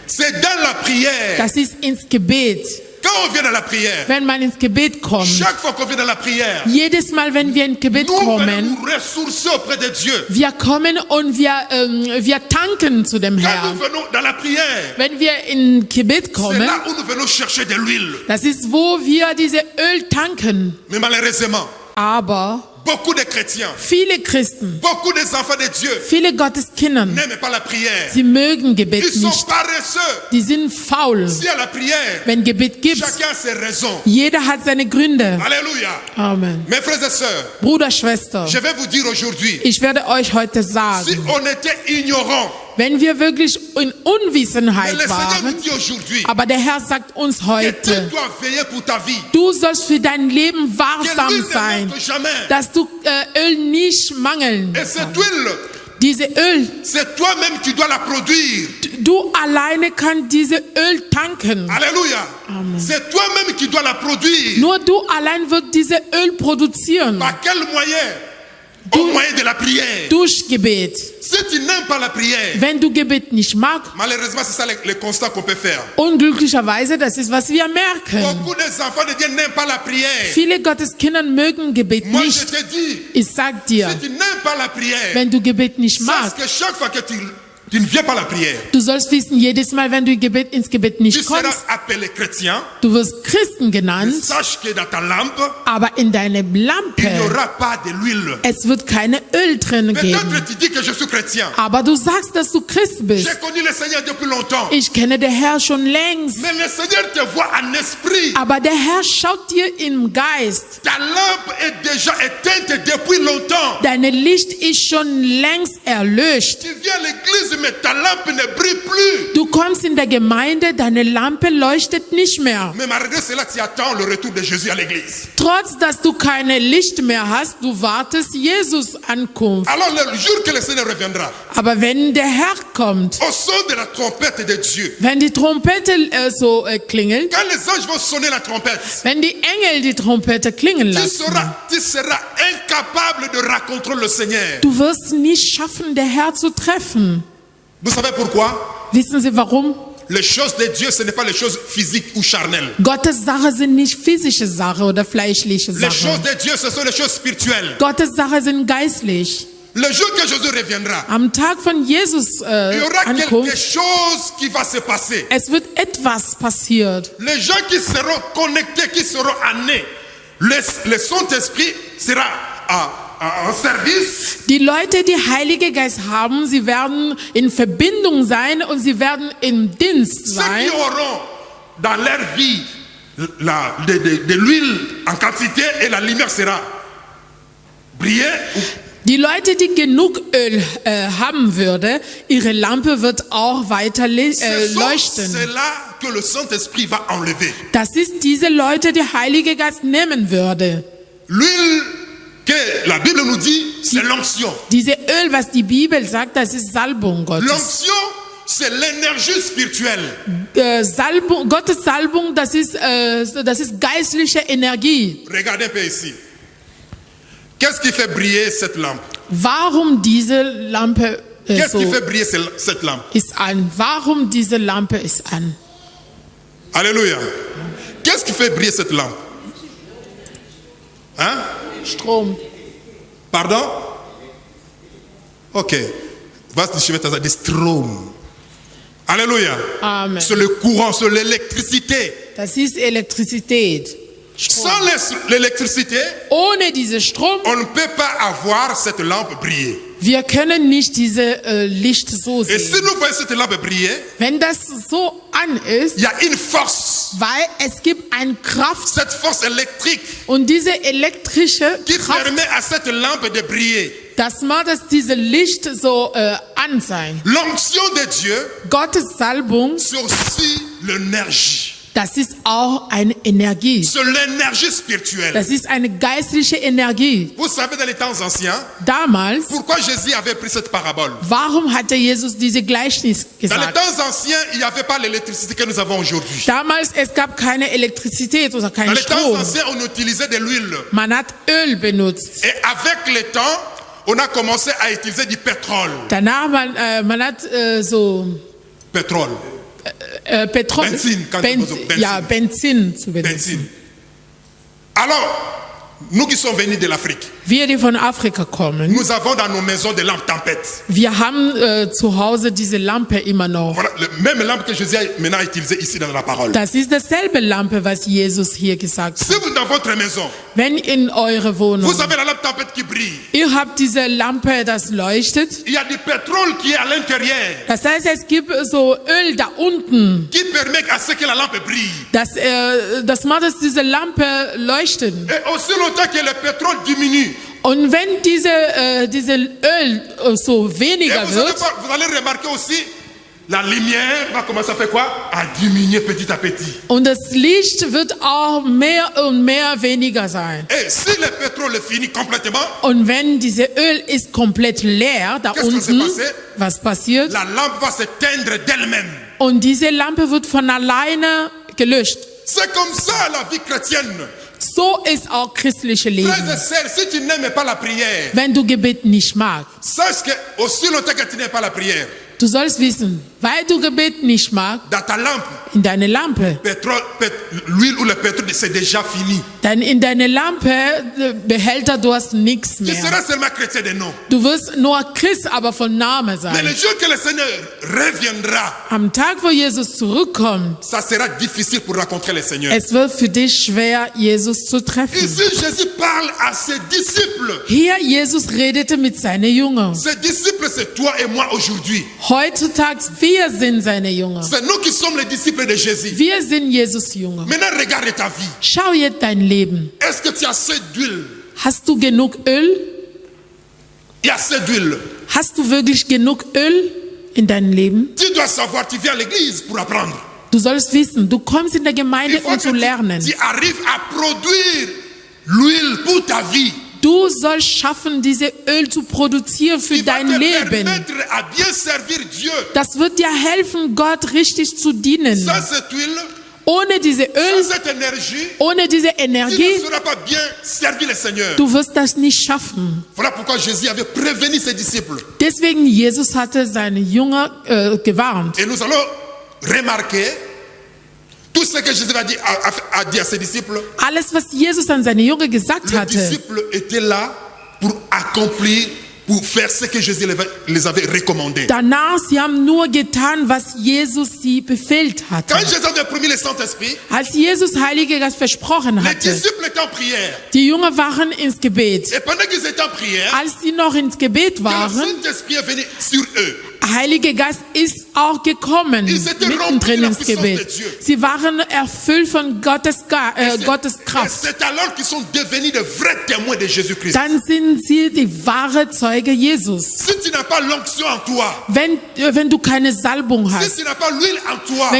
C'est dans la prière. Das ist ins Gebet. Quand on vient dans la prière, Wenn man ins Gebet kommt, chaque fois qu'on vient dans la prière, jedes Mal, wenn wir ins Gebet nous venons kommen, nous ressourcer auprès de Dieu. wir kommen und wir tanken zu dem Quand Herrn. nous venons dans la prière, Wenn wir in Gebet c'est kommen, là où nous venons chercher de l'huile. das ist, wo wir diese Öl tanken. Mais malheureusement, Aber beaucoup de chrétiens, viele Christen, beaucoup des enfants de Dieu viele Gotteskinder, n'aiment pas la prière. sie mögen Gebet Ils sont nicht. paresseux. Die sind faul. Si à la prière, Wenn Gebet gibt, chacun a ses raisons. jeder hat seine Gründe. Alléluia. Amen. Mes frères et sœurs, Bruder, Schwester, je vais vous dire aujourd'hui, ich werde euch heute si sagen, on était ignorant, wenn wir wirklich in mais Unwissenheit le Seigneur nous waren, dit aujourd'hui aber der Herr sagt uns que tu heute, dois veiller pour ta vie. du sollst für dein Leben Que wachsam l'huile ne sein, manque jamais. dass du Öl nicht mangeln. Et cette huile, Diese Öl, c'est toi-même qui dois la produire. du alleine kannst diese Öl tanken. Alléluia. C'est toi-même qui dois la produire. Nur du allein wird diese Öl produzieren. Par quel moyen? Au moyen de la prière. Durch Gebet. Si tu n'aimes pas la prière, Wenn du Gebet nicht magst, malheureusement, c'est ça le constat qu'on peut faire. unglücklicherweise, das ist, was wir merken. Beaucoup des enfants de Dieu n'aiment pas la prière. Viele Gotteskinder mögen Gebet Moi, je nicht. te dis, Ich sag dir, si tu n'aimes pas la prière, wenn du Gebet nicht sache magst, que chaque fois que tu ne viens pas à la prière, du sollst wissen, jedes Mal, wenn du ins Gebet tu nicht seras kommst, appelé chrétien. du wirst Christen genannt, Sache que dans ta lampe, aber in deiner il n'y Lampe, aura pas de l'huile. es wird keine Öl drin geben. Peut-être tu dis que je suis chrétien. Aber du sagst, dass du Christ bist. J'ai connu le Seigneur depuis longtemps. Ich kenne den Herr schon längst. Mais le Seigneur te voit en esprit. Aber der Herr schaut dir im Geist. Ta lampe est déjà éteinte depuis longtemps. Deine Licht ist schon längst erlöscht. Tu viens à l'église, mais ta lampe ne brille plus. Du kommst in der Gemeinde, deine Lampe leuchtet nicht mehr. Mais malgré cela, tu attends le retour de Jésus à l'église. Trotz, dass du keine Licht mehr hast, du wartest Jesus Ankunft. Alors le jour que le Seigneur reviendra, Aber wenn der Herr kommt, au son de la trompette de Dieu, wenn die Trompete klingelt, quand les anges vont sonner la trompette, wenn die Engel die Trompete klingen tu lassen, seras incapable de rencontrer le Seigneur. du wirst nicht schaffen, den Herr zu treffen. Vous savez pourquoi? Wissen Sie warum? Les choses de Dieu, ce n'est pas les choses physiques ou charnelles. Gottes Sache sind nicht physische Sache oder fleischliche Les choses Sachen. de Dieu, ce sont les choses spirituelles. Gottes Sache sind geistlich. Le jour que Jésus reviendra, Am Tag von Jesus il y aura quelque Ankunft, chose qui va se passer. es wird etwas passiert. Les gens qui seront connectés, qui seront amenés, le Saint-Esprit sera en service. Die Leute, die Heilige Geist haben, sie werden in Verbindung sein und sie werden im Dienst Ceux sein. qui auront dans leur vie de l'huile en quantité et la lumière sera briller. Die Leute, die genug Öl haben würde, ihre Lampe wird auch weiter C'est leuchten. là que le Saint-Esprit va enlever. Das ist diese Leute, die Heilige Geist nehmen würde. L'huile que la Bible nous dit, c'est l'onction. Diese Öl, was die Bibel sagt, das ist Salbung Gottes. L'onction, c'est l'énergie spirituelle. Gottes Salbung, das ist geistliche Energie. Regardez un peu ici. Qu'est-ce qui fait briller cette lampe? Warum diese Lampe Qu'est-ce qui fait briller cette lampe? ist an? Warum diese Lampe ist an? Alléluia. Qu'est-ce qui fait briller cette lampe? Hein? Strom. Pardon? Ok. Was die Schwester sagt, Strom. Alléluia. Amen. C'est le courant, c'est l'électricité. Das ist Elektrizität. Strom. Sans l'électricité, Ohne diesen Strom, on ne peut pas avoir cette lampe briller. wir können nicht diese Licht so Et si sehen. nous voyons cette lampe briller, Wenn das so an ist, il y a une force. weil es gibt eine Kraft Cette force électrique und diese elektrische qui Kraft, permet à cette lampe de briller. das macht, dass diese Licht so an sein. L'onction de Dieu, Gottes Salbung, c'est aussi l'énergie. das ist auch eine Energie. C'est l'énergie spirituelle. Das ist eine geistliche Energie. Vous savez, dans les temps anciens, Damals, pourquoi Jésus avait pris cette parabole? warum hatte Jesus diese Gleichnis Dans les gesagt? temps anciens, il n'y avait pas l'électricité que nous avons aujourd'hui. Damals, es gab keine Elektrizität oder Dans keinen les temps Strom. anciens, on utilisait de l'huile. Man hat Öl benutzt. Et avec le temps, on a commencé à utiliser du pétrole. Danach, man hat so Pétrole, Petrol, Benzin, quand Benzin. ja, Benzin zu benutzen. benzine. Alors, nous qui sommes venus de l'Afrique, Wir, die von Afrika kommen, nous avons dans nos maisons des lampes tempêtes. wir haben zu Hause diese Lampe immer noch. Voilà, même lampe que Jésus a maintenant utilisée ici dans la parole. Das ist dasselbe Lampe, was Jesus hier gesagt Si hat. vous dans votre maison, Wenn in eure Wohnung, vous avez la lampe tempête qui brille, ihr habt diese Lampe, das leuchtet. il y a du pétrole qui est à l'intérieur, Das heißt, es gibt so Öl da unten, qui permet à ce que la lampe brille. das macht, dass diese Lampe leuchten. Et aussi longtemps que le pétrole diminue, Und wenn diese Öl so et weniger wird, vous allez remarquer aussi, la lumière va commencer à faire quoi? À diminuer petit à petit. und das Licht wird auch mehr und mehr weniger sein. Et si le pétrole finit complètement, Und wenn diese Öl ist komplett leer da Qu'est-ce qui s'est unten, passé? was passiert? la lampe va s'éteindre d'elle-même. Und diese Lampe wird von alleine gelöscht. C'est comme ça la vie chrétienne. So ist auch christliche Frères Leben. et sœurs, si tu n'aimes pas la prière, Wenn du Gebet nicht magst, sache que aussi longtemps que tu n'aimes pas la prière, du sollst wissen, weil du Gebet nicht magst, dans ta lampe, in deine Lampe, l'huile ou le pétrole, c'est déjà fini. dann in deine Lampe, Behälter, du hast nichts Tu mehr. seras seulement chrétien de nom. Du wirst nur Christ, aber von Name Mais le sein. jour que le Seigneur reviendra, Am Tag, wo Jesus zurückkommt, ça sera difficile pour rencontrer le Seigneur. es wird für dich schwer, Jesus zu treffen. Ici, Jésus parle à ses disciples. Hier, Jesus redete mit seinen Jüngern. Ses disciples, c'est toi et moi aujourd'hui. Heutzutage, wir sind seine Jünger. C'est nous qui sommes les disciples de Jésus. Wir sind Jesus Jünger. Maintenant, regarde ta vie. Schau jetzt dein Leben. Est-ce que tu as assez d'huile? Hast du genug Öl? Il y a assez d'huile. Hast du wirklich genug Öl in deinem Leben? Tu dois savoir, tu viens à l'église pour apprendre. Du sollst wissen, du kommst in der Gemeinde, Il faut um que zu lernen. tu arrives à produire l'huile pour ta vie. Du sollst schaffen, diese Öl zu produzieren für Qui va dein te Leben. permettre à bien servir Dieu. Das wird dir helfen, Gott richtig zu dienen. Sans cette huile, Ohne diese Öl, sans cette énergie, ohne diese tu Energie, ne sauras pas bien servir le Seigneur. du wirst das nicht schaffen. Voilà pourquoi Jésus avait prévenu ses disciples. Deswegen Jesus hatte seine Jünger gewarnt. Et nous allons remarquer tout ce que Jésus a dit à ses disciples. Alles, was Jesus an seine Jünger gesagt Les hatte, disciples étaient là pour accomplir, pour faire ce que Jésus les avait recommandé. danach, sie haben nur getan, was Jesus sie befehlt hatte. Quand Jésus avait promis le Saint-Esprit, Als Jesus Heilige Geist versprochen les hatte, disciples étaient en prière. die Jünger waren ins Gebet. Et pendant qu'ils étaient en prière, Als sie noch ins Gebet le waren, Saint-Esprit est venu sur eux. Heilige Geist ist auch gekommen, Ils étaient mittendrin remplis de la ins Gebet. puissance de Dieu. Sie waren erfüllt von Gottes Et Kraft. c'est alors qu'ils sont devenus de vrais témoins de Jésus-Christ. Dann sind sie die wahre Zeuge Jesus. Si tu n'as pas l'onction en toi, Wenn du keine Salbung si hast, tu n'as pas l'huile en toi,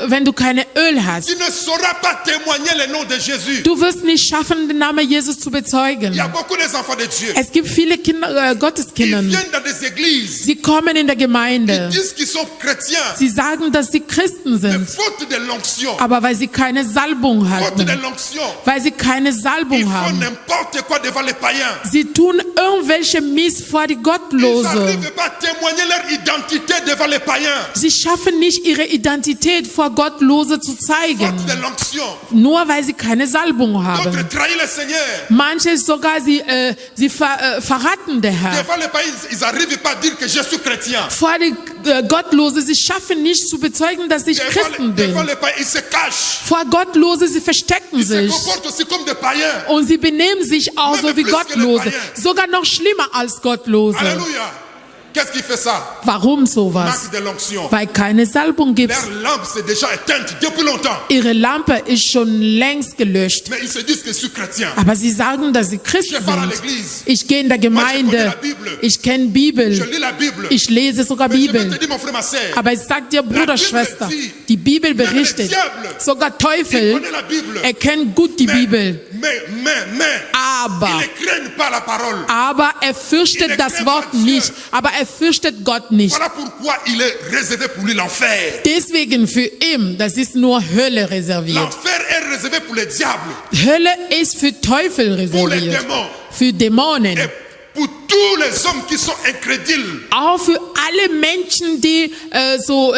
wenn du keine Öl hast, tu ne sauras pas témoigner le nom de Jésus. du wirst nicht schaffen, den Namen Jesus zu bezeugen. Il y a beaucoup d'enfants de Dieu. Es gibt viele Kinder, Ils Gotteskinder. viennent dans des églises. Sie kommen in der Ils Gemeinde. disent qu'ils sont chrétiens. Sie sagen, dass sie Christen Mais sind, faute de l'onction, aber weil sie keine Salbung faute de hatten, l'onction, weil sie keine ils Salbung font haben. n'importe quoi devant les païens. Sie tun irgendwelche Mies vor die Ils Gottlose. n'arrivent pas à témoigner leur identité devant les païens. Sie schaffen nicht, ihre Identität vor Gottlose zu Faute zeigen, de l'onction. nur weil sie keine Salbung D'autres haben. trahissent le Seigneur. Manche sogar, sie verraten den Herrn. Devant les païens, ils n'arrivent pas à dire que je suis chrétien. Vor die Gottlose, sie schaffen nicht zu bezeugen, dass ich Christen Devant bin. les païens, ils se cachent. Vor Gottlose, sie verstecken Ils se sich. comportent aussi comme des païens. Und sie benehmen sich auch so wie Gottlose. Sogar noch schlimmer als Gottlose. Alléluia. Qu'est-ce qui fait ça? Warum sowas? Manque de l'onction. Weil keine Salbung gibt. Leur lampe s'est déjà éteinte depuis longtemps. Ihre Lampe ist schon längst gelöscht. Mais ils se disent que je suis chrétien. Aber sie sagen, dass sie Je Christen pars à sind. l'église. Ich gehe in der Gemeinde. Ich kenne Je Bibel. lis la Bible. Ich lese sogar Mais je vais te Bibel. dire, mon frère, ma sœur, Aber ich sag dir, Bruder, Schwester, die Bibel berichtet, sogar il Teufel connaît la Bible. erkennt gut die Bibel. Mais, Aber ils ne craignent pas la parole. er fürchtet das Wort nicht. Aber er fürchtet Gott nicht. Voilà pourquoi il est réservé pour lui l'enfer. Deswegen für ihn, das ist nur Hölle reserviert. L'enfer est réservé pour les diables, Hölle ist für Teufel pour les reserviert. démons Für Dämonen. et pour tous les hommes qui sont incrédules, Auch für alle Menschen, die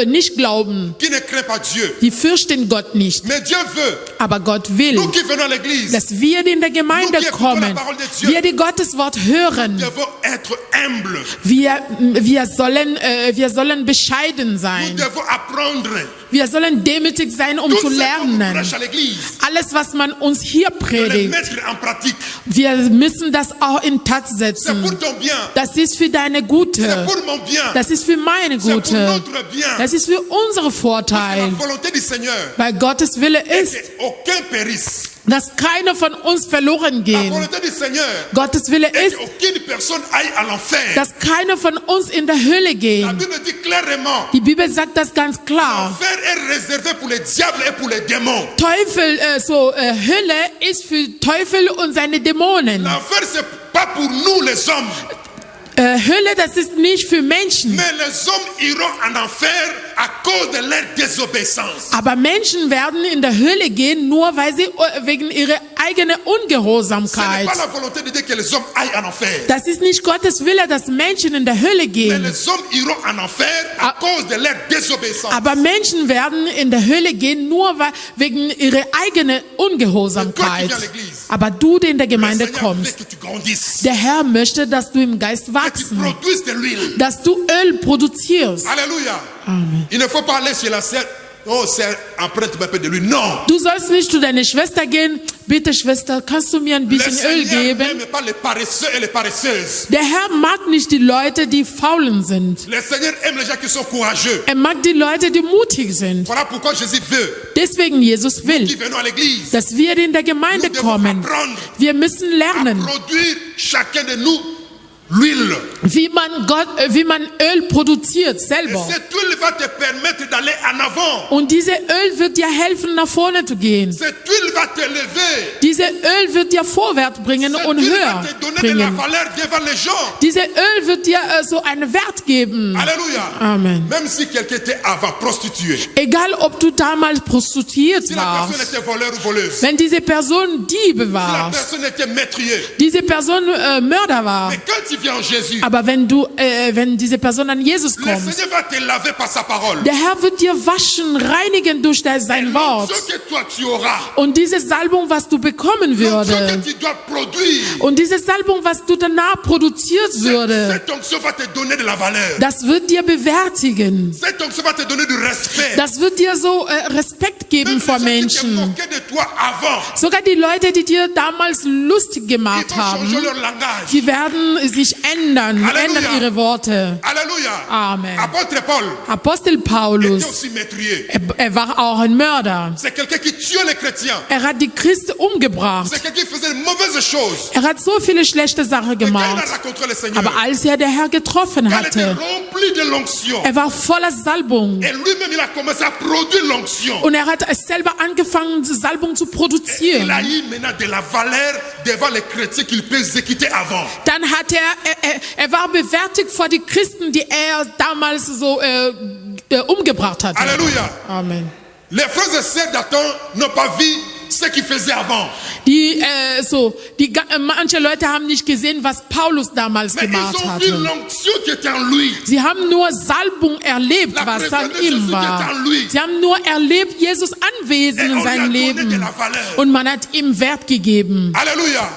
nicht glauben. qui ne craignent pas Dieu. Die fürchten Gott nicht. Mais Dieu veut, Aber Gott will, nous qui venons à l'église, dass wir in der Gemeinde kommen, wir die Gotteswort hören. devons être humbles. Wir sollen bescheiden Nous sein. devons apprendre Wir sollen demütig sein, um tout zu ce qu'on nous lernen. prêche à l'église, Alles, was man uns hier de le predigt, mettre en pratique. wir müssen das auch in Tat C'est setzen. pour ton bien, Das ist für deine c'est Gute. pour mon bien, Das ist für meine c'est pour Gute. notre bien. Das ist für unsere La Vorteil. volonté du Seigneur Weil Gottes Wille est ist, qu'aucun périsse. dass keiner von uns verloren La geht. volonté du Seigneur Gottes Wille est ist, qu'aucune personne aille à l'enfer. dass keiner von uns in der Hölle geht. La Bible dit clairement, Die Bibel sagt das ganz klar. l'enfer est réservé pour les diables et pour les démons. Hölle ist für Teufel und seine Dämonen. L'enfer, c'est pas pour nous les hommes, Hölle, das ist nicht für Menschen. mais les hommes iront en enfer à cause de leur désobéissance. Aber Menschen werden in der Hölle gehen, nur weil sie wegen ihrer eigenen Ce n'est Ungehorsamkeit. pas la volonté de Dieu que les hommes aillent en enfer. Das ist nicht Gottes Wille, dass Menschen in der Hölle Mais gehen. les hommes iront en enfer à cause de leur désobéissance. Aber Menschen werden in der Hölle gehen, nur wegen ihrer eigenen Ungehorsamkeit. Aber du, der in der Le Gemeinde Seigneur veut kommst, que tu grandisses, der Herr möchte, dass du im Geist que tu wachsen, produises de l'huile. dass du Öl produzierst. Alléluia. Il ne faut pas aller chez la sœur. Oh, c'est emprunte-moi un peu de l'huile. Non. Du sollst nicht zu deiner Schwester gehen, bitte Schwester, kannst du mir ein Le bisschen Öl Seigneur geben? n'aime pas les paresseux et les paresseuses. Der Herr mag nicht die Leute, die faulen sind. Le Seigneur aime les gens qui sont courageux. Er mag die Leute, die mutig sind. Voilà pourquoi Jésus veut Deswegen Jesus qui will, venons à l'église. dass wir in der Gemeinde Nous devons kommen. apprendre Wir müssen à lernen, produire chacun de nous l'huile. wie man Öl produziert Et selber. cette huile va te permettre d'aller en avant. Und diese Öl wird dir helfen, nach vorne zu gehen. Cette huile va te lever. Diese Öl wird dir vorwärts bringen Cette und huile höher va te donner de la bringen. valeur devant les gens. Diese Öl wird dir so einen Wert geben. Alléluia. Amen. Même si quelqu'un était avant prostitué, Egal, ob du damals prostituiert si la personne warst, était voleur ou voleuse, wenn diese Person Diebe si la war, personne était meurtrier, diese Person Mörder war, mais quand tu viens en Jésus, aber wenn diese Person an Jesus le kommt, Seigneur va te laver par sa parole. der Herr wird dir waschen, reinigen durch sein Wort. Ce que toi tu auras, Und diese Salbung, was du bekommen ce würde, que tu dois produire, und diese Salbung, was du danach produziert würde, cette onction va te donner de la valeur. das wird dir bewertigen. Cette onction va te donner du respect. Das wird dir so Respekt geben Même vor les gens qui te Menschen. moquaient de toi avant, Sogar die Leute, die dir damals lustig ils gemacht vont changer haben, leur langage. sich ändern, Halleluja. ändern ihre Worte. Alléluia. Amen. Apôtre Paul Apostel était Paulus, aussi meurtrier. er war auch ein Mörder. C'est quelqu'un qui tuait les chrétiens. Er hat die Christen umgebracht. C'est quelqu'un qui faisait de mauvaises choses. Er hat so viele schlechte Sachen Et quand il gemacht. a rencontré le Seigneur, Aber als er der Herr getroffen quand il était hatte, rempli de l'onction, er war voller Salbung. et lui-même il a commencé à produire l'onction. Und er hat selber angefangen, Salbung zu Il produzieren. a eu maintenant de la valeur devant les chrétiens qu'il peut exécuter avant. Dann hat er war bewertet vor die Christen, die er damals so umgebracht hatte. Alléluia. Amen. Les frères et sœurs d'Adam n'ont pas vu ce qu'il faisait avant. Manche Leute haben nicht gesehen, was Paulus damals Mais gemacht ils ont vu hatte. l'onction qui était en lui. Sie haben nur Salbung erlebt, La was an présence de ihm Jésus war. qui est en lui. Sie haben nur erlebt, Jesus anwesend Et in on lui a seinem donné de Leben. la valeur. Und man hat ihm Wert gegeben. Alléluia.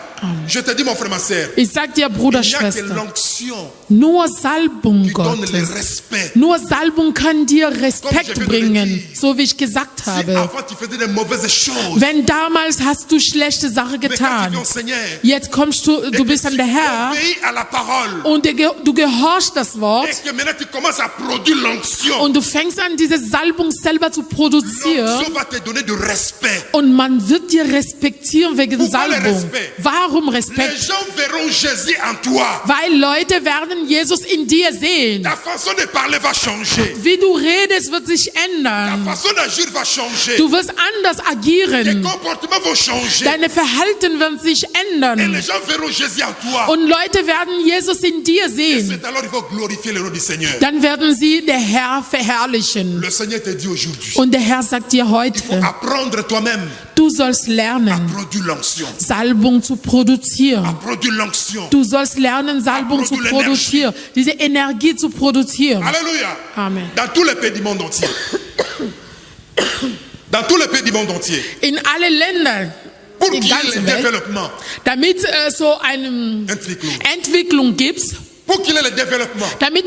Je te dis mon frère, ma sœur, Ich sag dir, Bruder, il n'y a que Schwester, l'onction nur Salbung qui donne le Gottes. respect. Nur Salbung kann dir Comme je Respekt viens de bringen, le dire. so wie ich gesagt Si habe. avant tu faisais de mauvaises choses, Wenn damals hast du schlechte Sachen mais quand tu getan, viens au Seigneur, jetzt kommst du bist an der Herr obéis à la parole, und du gehorchst das Wort et que maintenant tu commences à produire l'onction, und du fängst an, diese Salbung selber zu produzieren l'onction va te donner du respect. und man wird dir respektieren wegen Pourquoi le Salbung. respect? Warum Les Respekt? gens verront Jésus en toi. Weil Leute werden Jesus in dir sehen. Ta façon de parler va changer. Wie du redest, wird sich Ta ändern. façon d'agir va changer. Du wirst anders Tes agieren. comportements vont changer. Deine Verhalten werden sich Et les ändern. gens verront Jésus en toi. Und Leute werden Jesus in dir sehen. C'est alors il faut glorifier le nom du Seigneur. Dann werden sie der Herr verherrlichen. Le Seigneur te dit aujourd'hui, Und der Herr sagt dir heute, apprendre toi-même du sollst à lernen, produire l'onction. Salbung zu produzieren. À produire l'onction. Du sollst lernen, Salbung zu produzieren, diese Energie zu produzieren. Alléluia. Amen. Dans tous les pays du monde entier. Dans tous les pays du monde entier. In alle Länder, Pour die qu'il y ait ganze le Welt, développement. damit so eine Entwicklung gibt, Pour qu'il y ait le développement, damit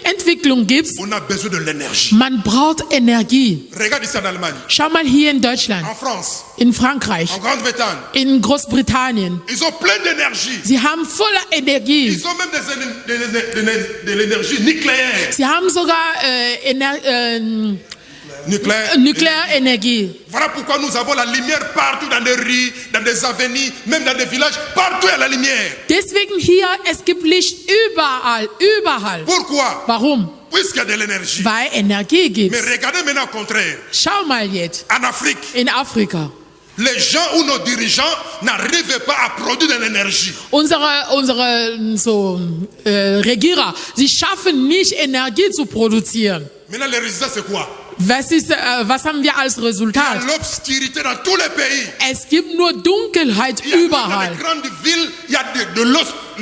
Entwicklung gibt, on a besoin de l'énergie. man braucht Energie. Regarde ici en Allemagne, Schau mal hier in Deutschland, en France, in Frankreich, en Grande-Bretagne. in Großbritannien. Ils ont plein d'énergie. Sie haben voller Energie. Ils ont même de l'énergie nucléaire. Sie haben sogar Nuklearenergie. Voilà pourquoi nous avons la lumière partout dans des rues, dans des avenues, même dans des villages. Partout il y a la lumière. Deswegen hier, es gibt Licht überall, überall. Pourquoi? Warum? Puisqu'il y a de l'énergie. Weil Energie gibt. Mais regardez maintenant au contraire. Schau mal jetzt, En Afrique, in Afrika. les gens ou nos dirigeants n'arrivent pas à produire de l'énergie. Unsere Regierer, sie schaffen nicht Energie zu produzieren. Maintenant, le résultat, c'est quoi? Was haben wir als Il y a Resultat? l'obscurité dans tous les pays. Es gibt nur Dunkelheit Il y a même dans überall. les grandes villes, il y a de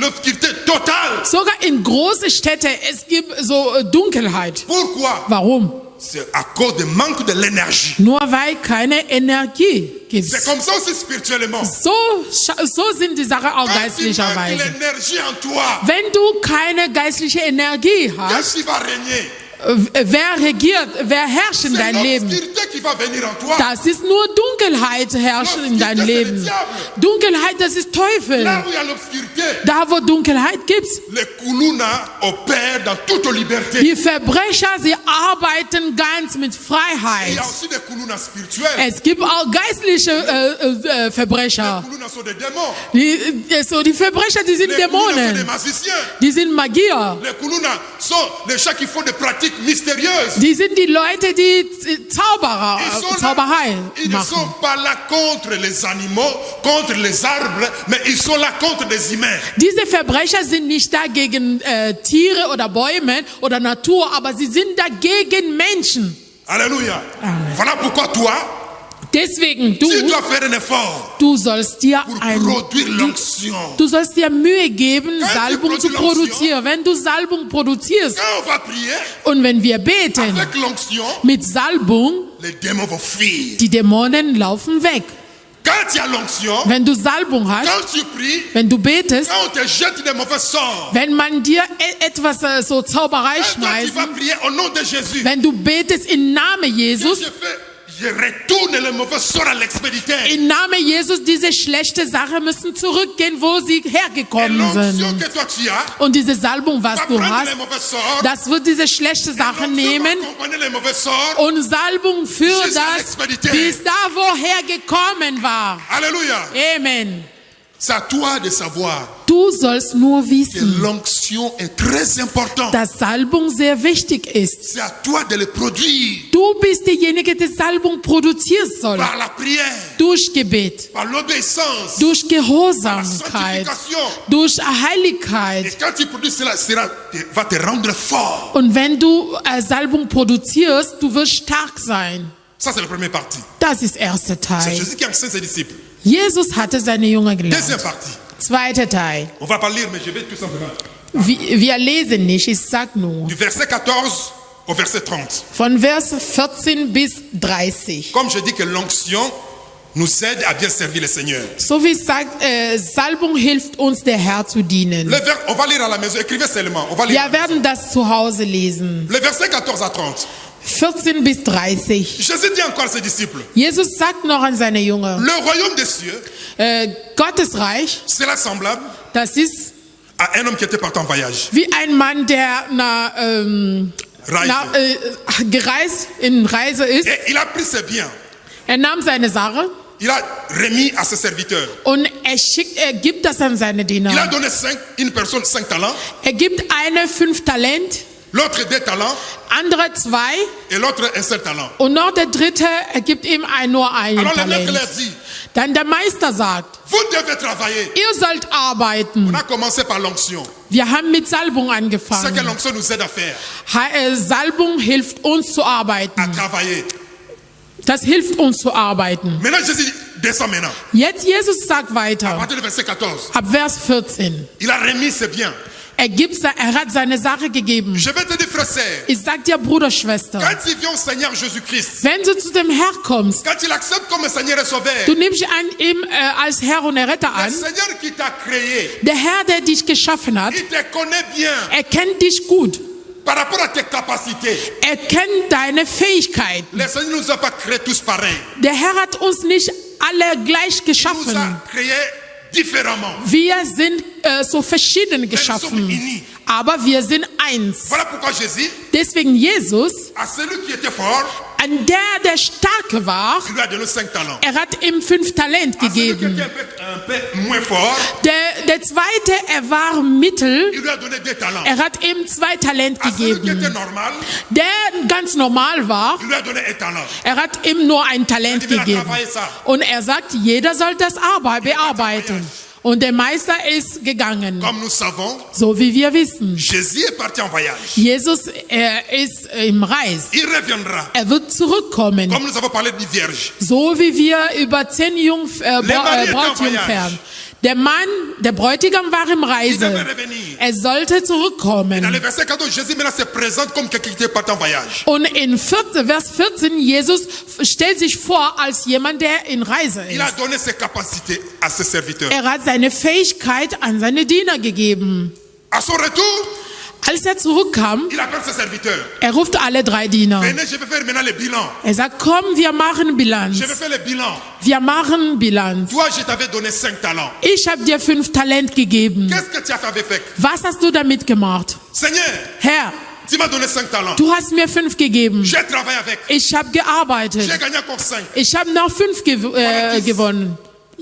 l'obscurité totale. Sogar in großen Städten, es gibt so Dunkelheit. Pourquoi? Warum? C'est à cause du manque de l'énergie. Nur weil keine Energie gibt. C'est comme ça aussi spirituellement. So sind die Sachen auch Quand tu geistlicherweise. manques l'énergie en toi, Wenn du keine geistliche Energie hast, qu'est-ce qui va régner? wer regiert, wer herrscht in C'est dein Leben? l'obscurité qui va venir en toi. Das ist nur Dunkelheit herrscht in dein Leben. Dunkelheit, das ist Teufel. Là où il y a l'obscurité, Da, wo Dunkelheit gibt, les Kuluna opèrent dans toute liberté. die Verbrecher, sie arbeiten ganz mit Il y Freiheit. a aussi des Kuluna spirituels. Es gibt auch geistliche Les Verbrecher. Kuluna sont des démons. Die Verbrecher, die sind Les Kuluna sont des Dämonen, magiciens. die sind Magier. Les Kuluna sont les gens qui font des pratiques mystérieuses. Die sind die Leute, die Zauberei Ils ne machen. sont pas là contre les animaux, contre les arbres, mais ils sont là contre des humains. Diese Verbrecher sind nicht da gegen Tiere oder Bäume oder Natur, aber sie sind dagegen Menschen. Alléluia. Amen. Voilà pourquoi toi, Deswegen, tu dois faire un effort du sollst dir pour produire l'onction. du sollst dir Mühe geben, Wenn Salbung du zu Produktion- produzieren. Wenn du Salbung produzierst Quand on va prier und wenn wir beten avec l'onction, mit Salbung, les démons vont fuir. die Dämonen laufen weg. Quand il y a l'onction, Wenn du Salbung hast, quand tu pries, wenn du betest, quand on te jette des mauvais sorts, wenn man dir etwas so Zauberei quand toi tu schmeißt, vas prier au nom de Jésus, wenn du betest im Namen Jesus, je retourne le mauvais sort à l'expéditeur. Im Namen Jesus, diese schlechte Sache müssen zurückgehen, wo sie Et hergekommen l'onction sind. que toi tu as Und diese Salbung, was va du prendre hast, les mauvais sorts. das wird diese schlechte Sache L'onction nehmen va accompagner les mauvais sorts. und Salbung für Jusqu'à das, l'expéditeur. bis da, woher gekommen war. Alléluia. Amen. C'est à toi de savoir Du sollst nur que wissen, l'onction est très importante. dass Salbung sehr wichtig ist. C'est à toi de le produire Du bist derjenige, der Salbung produzieren soll. par la prière, Durch Gebet, par l'obéissance. durch Gehorsamkeit, durch Heiligkeit. Et quand tu produis cela, cela va te rendre fort. Und wenn du Salbung produzierst, du wirst stark sein. Ça, c'est la première partie. Das ist erster C'est Teil. Jésus qui enseigne ses disciples. Jesus hatte seine Jünger Deuxième gelernt. partie. Zweiter Teil. On va pas lire, mais je vais tout simplement. Wir lesen nicht, ich sag nur. Du verset 14 au verset 30. Von Vers 14 bis 30. Comme je dis que l'onction nous aide à bien servir le Seigneur. So wie es sagt, Salbung hilft uns, der Herr zu dienen. On va lire à la maison. Écrivez seulement. On va lire. Wir werden das zu Hause lesen. Le verset 14 à 30. 14 bis 30. Jésus dit encore à ses disciples, Jesus sagt noch an seine Jünger, le royaume des cieux, Gottes Reich, c'est semblable das ist à un homme qui était parti en voyage. wie ein Mann, der in Reise ist. Et il a pris ses biens. Er nahm seine Sache Il a remis à ses serviteurs. und er gibt das an seine Il a Diener. donné une personne 5 talents, Er gibt eine 5 Talent, l'autre 2 talents andere 2 et l'autre un seul talent. und noch der dritte, er gibt ihm nur einen Alors le maître Talent. leur dit, Dann der Meister sagt, vous devez travailler. ihr sollt arbeiten. On a commencé par l'onction. Wir haben mit Salbung C'est que angefangen. l'onction nous aide à faire, Salbung hilft uns zu à arbeiten. travailler. Das hilft uns zu arbeiten. Maintenant, Jésus descend maintenant. Jetzt Jesus sagt À weiter, partir du verset 14, ab Vers 14. il a remis ses biens. Er hat seine Sache gegeben. Je vais te dire, frère, sœur, Ich sag dir, Bruder, Schwester, quand tu viens au Seigneur Jésus-Christ, wenn du zu dem Herr kommst, quand tu l'acceptes comme Seigneur et Sauveur, du nimmst ihn als Herr und Erretter le an. Seigneur qui t'a créé, Der Herr, der dich geschaffen hat, il te connaît bien er kennt dich gut. par rapport à tes capacités. Er kennt deine Fähigkeiten. Le Seigneur ne nous a pas créés tous pareils. Der Herr hat uns nicht alle gleich Il nous geschaffen. a créés différemment. Wir sind so verschieden geschaffen, aber wir sind eins. Voilà pourquoi Jésus, Deswegen Jesus, à celui qui était fort, an der stark war, il lui a donné 5 talents. er hat ihm 5 Talent À celui qui gegeben. était un peu moins fort, Der zweite, er war mittel, il lui a donné 2 talents. er hat ihm 2 Talent À celui qui était gegeben. normal, Der ganz normal war, il lui a donné 1 talent. er hat ihm nur ein Talent Il a gegeben. travaillé ça. Und er sagt, jeder soll das bearbeiten. Und der Meister ist gegangen, Comme nous savons, so wie wir wissen. Jésus est parti en voyage. Jesus, er ist im Reis. Il reviendra. Er wird zurückkommen. Comme nous avons parlé de Vierge. So wie wir über 10 Brautjungfern. Der Mann, der Bräutigam war im Il devait Reise. revenir. Er sollte Dans zurückkommen. le verset 14, Jésus maintenant se présente comme quelqu'un qui était parti en voyage. Und in Vers 14, Jesus stellt sich vor als jemand, der in Reise Il a ist. donné ses capacités à ses serviteurs. Er hat seine Fähigkeit an seine Diener gegeben. À son retour, Als er zurückkam, il appelle ses serviteurs. er ruft alle 3 Diener. Venez, je vais faire maintenant le bilan. Er sagt, komm, wir machen Bilanz. Je vais faire le bilan. Wir machen Bilanz. Toi, je t'avais donné 5 talents. Ich habe dir 5 Talent gegeben. Qu'est-ce que tu as fait avec? Was hast du damit gemacht? Seigneur, Herr, tu m'as donné 5 talents. du hast mir 5 gegeben. J'ai travaillé avec. Ich habe gearbeitet. J'ai gagné encore 5. Ich habe noch 5 gewonnen.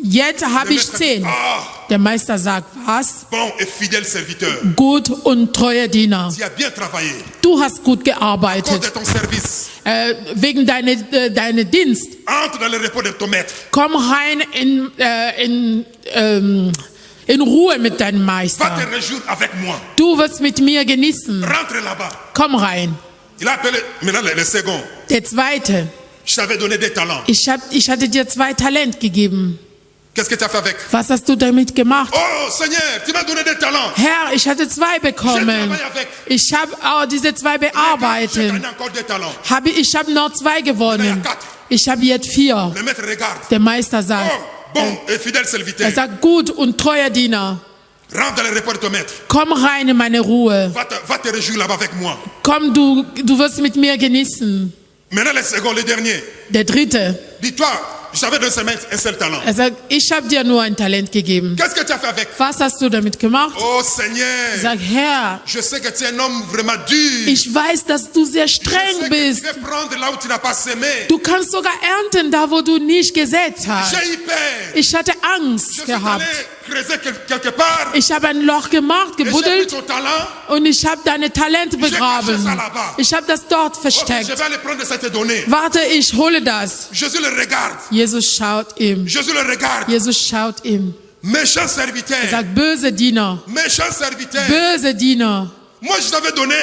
Jetzt habe ich 10. Ah, Der Meister sagt, was? bon et fidèle serviteur. Gut und treuer Diener. Tu as bien travaillé. Du hast gut À cause de gearbeitet. ton service, Wegen deiner Dienst. entre dans le repos de ton maître. Komm rein in Ruhe mit deinem Va Meister. te réjouir avec moi. Du wirst mit mir genießen. Rentre là-bas. Komm rein. Il a appelé maintenant le second. Der zweite. Je t'avais donné des talents. Ich hatte dir 2 Talent gegeben. Qu'est-ce que tu as fait avec? Was hast du damit gemacht? Oh Seigneur, tu m'as donné des talents. Herr, ich hatte 2 J'ai bekommen. travaillé avec. Ich habe auch diese 2 J'ai bearbeitet. gagné encore des talents. Ich habe noch 2 gewonnen. Ich habe jetzt 4. Le maître regarde. Der Meister sagt, Oh, bon et fidèle serviteur. er sagt, gut und treuer Diener, Rentre dans le repos de ton maître. komm rein in meine Ruhe. Va te réjouir là-bas avec moi. Komm, du wirst mit mir genießen. Maintenant, le second, le dernier. Der dritte. Dis-toi, j'avais donné seulement un seul talent. Er sagt, ich habe dir nur ein Talent gegeben. Qu'est-ce que tu as fait avec? Was hast du damit gemacht? Oh Seigneur, Sag, Herr, je sais que tu es un homme vraiment dur. ich weiß, dass du sehr Je sais streng que tu bist. vais prendre là où tu n'as pas semé. Du kannst sogar ernten, da wo du nicht gesät hast. J'ai eu peur. Ich hatte Je Angst suis gehabt. allé creuser quelque part. Ich habe ein Loch gemacht, Et j'ai pris gebuddelt ton talent. und ich habe deine Talente begraben. caché ça là-bas. Ich habe das dort Oh, je versteckt. vais aller prendre cette donnée. Warte, ich hole das. Jésus le regarde. Jesus schaut ihm. Jésus le regarde. Jesus schaut ihm. Méchant serviteur. Er sagt, böse Diener, Méchant serviteur. böse Diener. Moi, je t'avais donné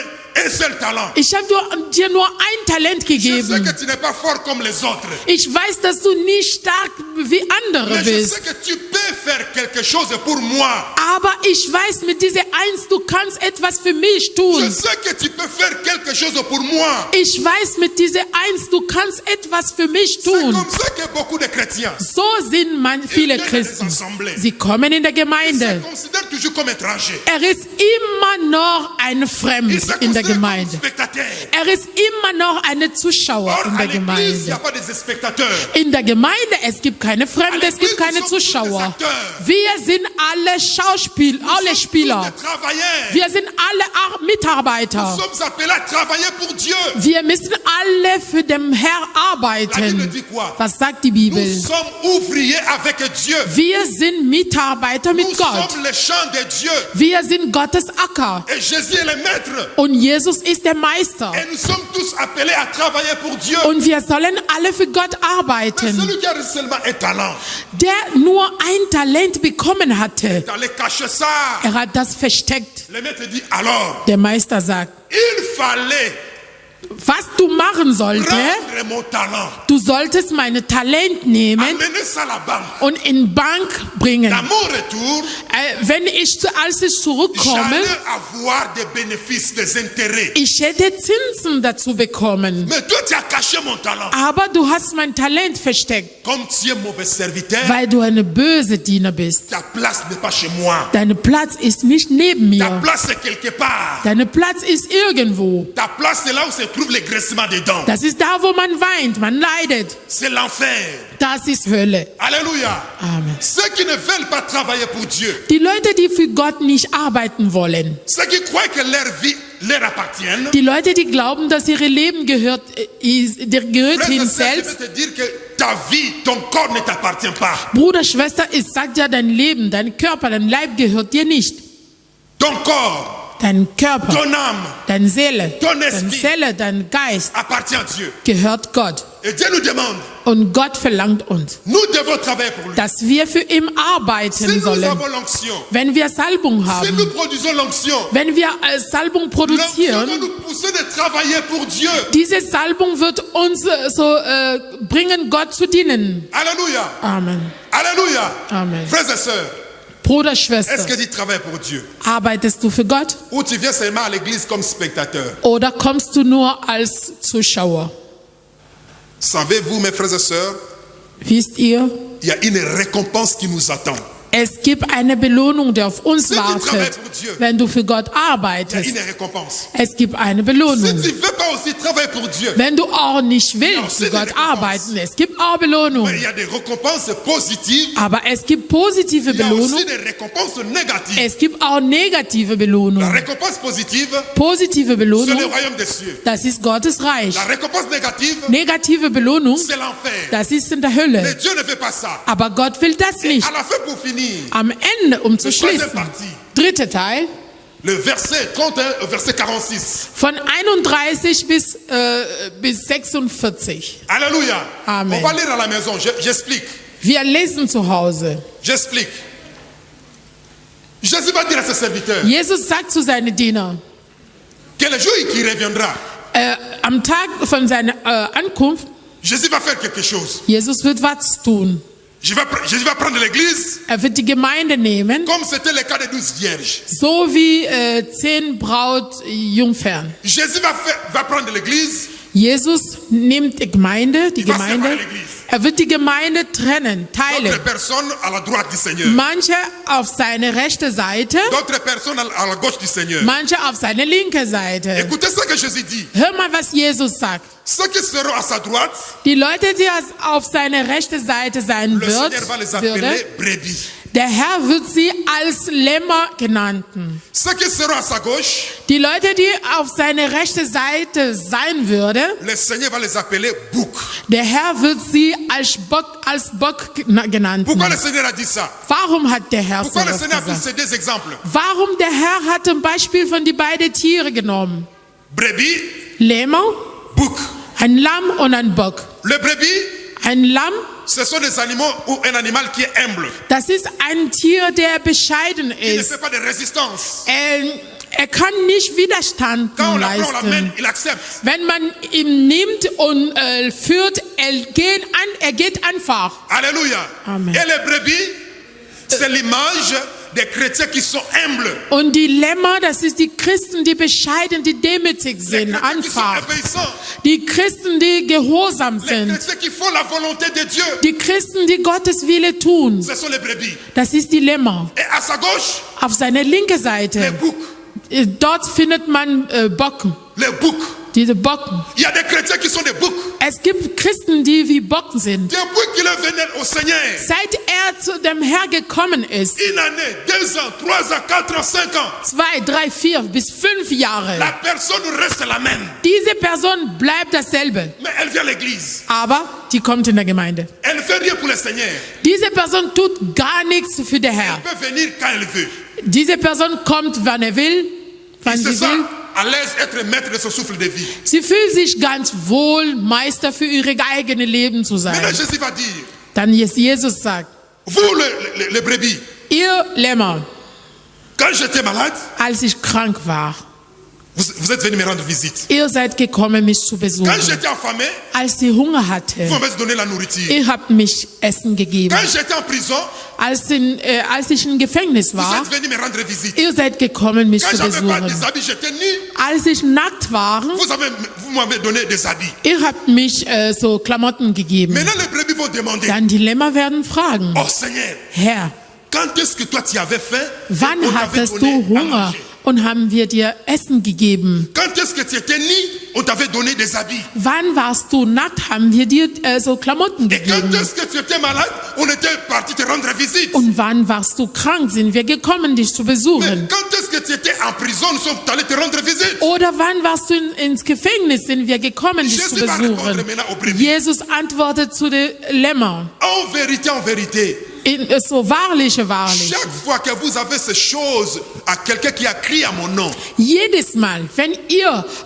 un seul talent. Ich habe dir nur ein Talent Je sais gegeben. que tu n'es pas fort comme les autres. Ich weiß, dass du nicht stark wie andere Mais je bist. sais que tu peux faire quelque chose pour moi. Aber ich weiß, mit dieser Eins, du kannst etwas für mich Je tun. sais que tu peux faire quelque chose pour moi. Ich weiß, mit dieser Eins, du kannst etwas für mich C'est tun. comme ça que beaucoup de chrétiens So sind viele Christen. Sie kommen in der ils se Gemeinde. considèrent toujours comme étrangers. Er ist immer noch ein Ils Fremd se in der considèrent comme Gemeinde. spectateurs. Er ist immer noch eine Zuschauer Or, in à der l'église, il n'y Gemeinde. a pas de spectateurs. In der Gemeinde, es gibt keine Fremden, es gibt keine Zuschauer. Wir sind alle Spieler. Tous des travailleurs. Wir sind alle Nous Mitarbeiter. sommes appelés à travailler pour Dieu. Wir müssen alle für den Herr La Bible arbeiten. dit quoi? Was sagt die Nous Bibel? sommes ouvriers avec Dieu. Wir sind Mitarbeiter Nous mit Gott. sommes les champs de Dieu. Wir sind Gottes Acker. Et Jésus est le maître. Und Jesus ist der Meister. Et nous sommes tous appelés à travailler pour Dieu. Und wir sollen alle für Gott Mais arbeiten. celui qui a seulement un talent, Der nur ein Talent bekommen hatte, d'aller cacher ça. er hat das versteckt. Le maître dit alors, Der Meister sagt, il fallait was du machen solltest, prendre mon talent, du solltest meine Talent nehmen amener ça à la banque. und in Bank bringen. À mon retour, Wenn als ich zurückkomme, j'allais avoir des bénéfices, des intérêts. ich hätte Zinsen dazu bekommen. Mais toi, tu as caché mon talent. Aber du hast mein Talent versteckt, Comme tu es mauvais serviteur, weil du eine böse Diener bist. ta place n'est pas chez moi. Dein Platz ist nicht neben Ta mir. place est quelque part. Dein Platz ist irgendwo. Ta place, c'est là où se trouve les graissements des dents. Das ist da, wo man weint, man leidet. C'est l'enfer. Das ist Hölle. Alléluia. Amen. Ceux qui ne veulent pas travailler pour Dieu, Die Leute, die für Gott nicht arbeiten wollen, ceux qui croient que leur vie leur appartient, die Leute, die glauben, dass ihre Leben gehört frères et ihnen sœurs, je selbst. vais te dire que ta vie, ton corps ne t'appartient pas. Bruder, Schwester, ich sag dir, dein Leben, dein Körper, dein Leib gehört dir nicht. Ton corps, Dein Körper, ton âme deine Seele, Ton deine Esprit. Seele, dein Geist appartient à Dieu. gehört Gott. Et Dieu nous demande, Und Gott verlangt uns, nous devons travailler pour lui. dass wir für ihn Si arbeiten nous sollen. avons l'onction, Wenn wir Salbung si haben, nous produisons l'onction, wenn wir Salbung l'onction doit produzieren, nous pousser de travailler pour Dieu. diese Salbung wird uns bringen, Gott zu dienen. Alléluia. Amen. Alléluia. Amen. Frères et sœurs, Bruder, est-ce Schwester, que tu travailles pour Dieu? arbeitest du für Gott Ou tu viens seulement à l'église comme spectateur? oder kommst du nur als Zuschauer? Savez-vous, mes frères et sœurs, Wisst ihr, il y a une récompense qui nous attend. es gibt eine Belohnung, die auf uns Si tu travailles wartet, pour Dieu, wenn du für Gott il y a arbeitest. une récompense. Es gibt eine Si Belohnung. tu ne veux pas aussi travailler pour Dieu, Wenn du auch nicht willst für Ja, Gott Récompense. arbeiten, es gibt auch mais Belohnung. il y a des récompenses positives, Aber es gibt positive il y a Belohnung, aussi des récompenses négatives. es gibt auch negative La Belohnung. récompense positive, Positive c'est le Belohnung, royaume des cieux. das ist Gottes Reich. La récompense négative, Negative Belohnung, c'est l'enfer. das ist in der Mais Hölle. Dieu ne veut pas ça. Aber Gott will das Et nicht. à la fin, pour finir, Am Ende, um zu la troisième schließen, partie, dritter Teil, le verset 31 au verset 46. von 31 bis 46. Alléluia. Amen. On va lire à la maison. J'explique. Wir lesen zu Hause. J'explique. Jésus va dire à ses serviteurs Jesus sagt zu seinen Dienern, que le jour qui reviendra, am Tag von seiner Ankunft, Jésus va faire quelque chose. Jesus wird was tun. Jésus va prendre l'église Er wird die Gemeinde nehmen, comme c'était le cas des 12 vierges. so wie 10 Brautjungfern. Jésus va prendre l'église, Jesus nimmt die Gemeinde, il va séparer l'église. Er wird die Gemeinde trennen, teilen. D'autres personnes à la droite du Seigneur. Manche auf seine rechte Seite, D'autres personnes à la gauche du Seigneur. manche auf seine linke Seite. Écoutez ce que Jésus dit. Hör mal, was Jesus sagt. Ceux qui seront à sa droite, Die Leute, die auf seine rechte Seite sein le Seigneur va les appeler würde, brebis. der Herr wird sie als Lämmer genannten. Ceux qui seront à sa gauche, Die Leute, die auf seine rechte Seite sein würde, le Seigneur va les appeler boucs. der Herr wird sie als Bock genannt. Pourquoi le Seigneur a dit ça? Warum hat der Herr so Pourquoi le was Seigneur a pris gesagt? ces deux exemples? Warum der Herr hat ein Beispiel von die beiden Tiere genommen? Brebis, Lämmer, bouc. ein Lamm und ein Bock. Le brebis, Ein Lamm, ce sont des animaux ou un animal qui est humble, das ist ein Tier, der bescheiden qui ne ist. fait pas de résistance. Er kann nicht Widerstand Quand on la prend, on la mène, leisten. il accepte. Wenn man ihn nimmt und führt, er geht einfach. Alléluia. Amen. Et les brebis, c'est l'image des chrétiens qui sont humbles. Und die Lämmer, das ist die Christen, die bescheiden, die demütig Les sind, chrétiens qui sont einfach. obéissants. Die Christen, die gehorsam Les sind. chrétiens qui font la volonté de Dieu. Die Christen, die Gottes Wille tun. Ce sont les brebis. Das ist die Lämmer. Et à sa gauche, Auf seiner linken les Seite, boucs. dort findet man Bocken. Les boucs. Diese Bocken. Il y a des chrétiens qui sont des boucs. Es gibt Christen, die wie Bocken sind. Depuis qu'il est venu au Seigneur, Seit er zu dem Herr gekommen ist, une année, 2 ans, 3 ans, 4 ans, 5 ans, 2, 3, 4 bis 5 Jahre, la personne reste la même. diese Person bleibt dasselbe, Mais elle vient à l'église. aber die kommt in der Gemeinde. Elle ne fait rien pour le Seigneur. Diese Person tut gar nichts für den Herr. Elle peut venir quand elle veut. Diese Person kommt, wann er will, wann Il se sie sent will. à l'aise être maître de son souffle de vie. Sie fühlt sich ganz wohl, Meister für ihre eigene Leben zu sein. Maintenant, Jésus va dire, Dann Jesus sagt, vous les brebis, ihr Lämmer, quand j'étais malade, als ich krank war, vous êtes venus me rendre visite. ihr seid gekommen, mich zu Quand besuchen. j'étais affamé, Als ich Hunger hatte, vous m'avez donné la nourriture. ihr habt mich Essen gegeben. Quand j'étais en prison, Als ich im Gefängnis vous war, êtes venus me rendre visite. ihr seid gekommen, mich Quand zu j'avais pas besuchen. des habits, j'étais nu. Als ich nackt war, Vous m'avez donné des habits. ihr habt mich so Klamotten gegeben. Maintenant, les brebis vont demander, Dann die Lämmer werden fragen, oh Seigneur, Herr, quand est-ce que toi tu avais faim? wann Et on t'avait hattest donné du à Hunger manger. und haben wir dir Essen gegeben? Quand est-ce que tu étais nu? On t'avait donné des habits. Wann warst du nackt, haben wir dir so Klamotten Et quand gegeben? est-ce que tu étais malade? On était parti te rendre visite. Und wann warst du krank, sind wir gekommen, dich zu Mais besuchen? quand est-ce que tu étais en prison? Nous sommes allés te rendre visite. Oder wann warst du ins Gefängnis, sind wir gekommen, dich zu Jesus va répondre besuchen? maintenant aux brebis. Jesus antwortet zu den Lämmern. En vérité, So wahrlich. chaque fois que vous avez ces choses à quelqu'un qui a crié à mon nom, Jedes Mal,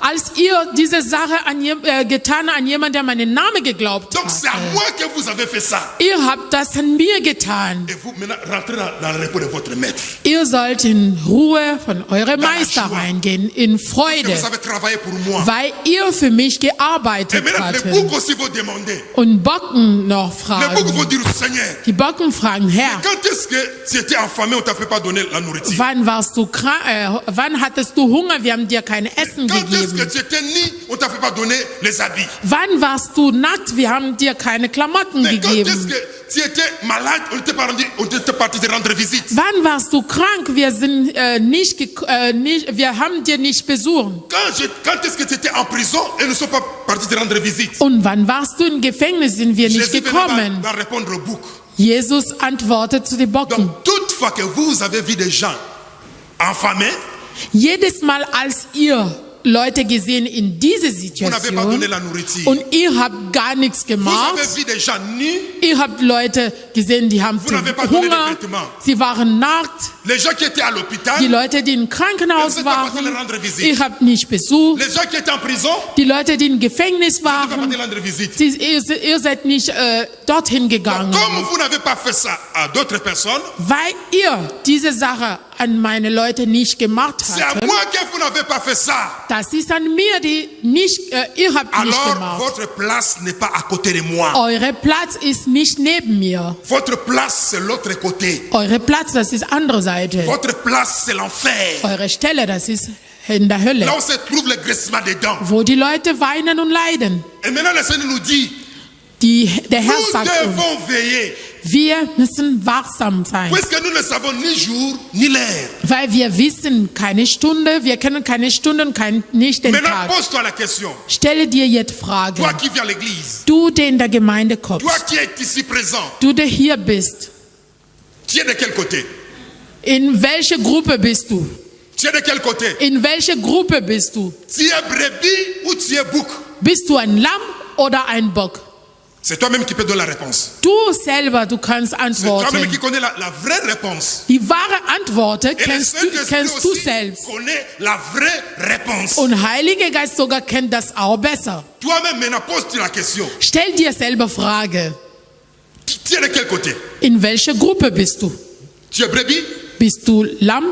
als ihr diese Sache getan an jemanden, der meinen Namen geglaubt donc c'est à hat, moi que vous avez fait ça. ihr habt das an mir getan. Et vous maintenant rentrez dans le repos de votre maître. Ihr sollt in Ruhe von eurem Dans la Meister joie. reingehen, in Que Freude, vous avez travaillé pour moi. weil ihr für mich Et gearbeitet maintenant, les hattet. boucs aussi vont demander. Und Bocken noch Les boucs vont fragen. dire, Seigneur, Die Bocken fragen, Herr, quand est-ce que tu étais affamé, on ne t'avait pas donné la nourriture? wann warst du krank, wann hattest du Hunger, wir haben dir kein Essen Quand est-ce que gegeben. tu étais nu, on ne t'avait pas donné les habits? Wann warst du nackt, wir haben dir keine Klamotten Mais quand est-ce gegeben. que tu étais malade, on était parti te rendre visite? Wann warst du krank, wir haben dir nicht besucht. Quand est-ce que tu étais en prison et nous ne sommes pas partis te rendre visite? Und wann warst du im Gefängnis, sind wir nicht Jésus gekommen. va répondre au bouc. Jesus antwortet zu den Bocken. Donc, toutefois que vous avez vu des gens affamés, Jedes Mal, als ihr Leute gesehen in dieser vous n'avez pas donné Situation la nourriture. und ihr habt gar nichts Vous gemacht, avez vu des gens nus, ihr habt Leute gesehen, die haben Vous n'avez pas donné Hunger, les vêtements. sie waren nackt, les gens qui étaient à l'hôpital, die Leute, die im Ihr Krankenhaus seid pas parti waren, les rendre visite. ihr habt nicht besucht, les gens qui étaient en prison, die Leute, die im Gefängnis vous n'avez pas waren, parti les rendre visite. ihr seid nicht dorthin gegangen. Comme vous n'avez pas fait ça à d'autres personnes, Weil ihr diese Sache an meine Leute nicht gemacht c'est à hattet, moi que vous n'avez pas fait ça. das ist an mir, die nicht, ihr habt nicht Alors, gemacht. votre place n'est pas à côté de moi. Eure Platz ist nicht neben mir. Votre place, c'est l'autre côté. Eure Platz, das ist andere Seite. Votre place, c'est l'enfer. Eure Stelle, das ist in der Hölle, Là où se trouve le graissement des dents. wo die Leute weinen und leiden. Et maintenant, le Seigneur nous dit, Der Herr Nous sagt uns, devons veiller, wir müssen wachsam sein, puisque nous ne savons ni jour ni l'heure. weil wir wissen keine Stunde, wir kennen keine Stunde und nicht den Maintenant, Tag. pose-toi la question. Stelle dir jetzt Frage, Toi qui viens à l'église, du, der in der Gemeinde kommst, toi qui es ici présent, du, der hier bist, tu es de quel côté? in welche Gruppe bist du? Tu es de quel côté? In welche Gruppe bist du? Tu es brebis ou tu es bouc? Bist du ein Lamm oder ein Bock? C'est toi-même qui peux donner la réponse. Du selber, du kannst C'est toi-même antworten. qui connais la vraie réponse. Die wahre Antwort Et le kennst Saint-Esprit du aussi selbst. connaît la vraie réponse. Und Heiliger Geist sogar kennt das auch besser. Toi-même maintenant pose-tu la question. Stell dir selber Frage, Tu es de quel côté? in welche Gruppe bist du? Tu es brebis? Bist du Lamm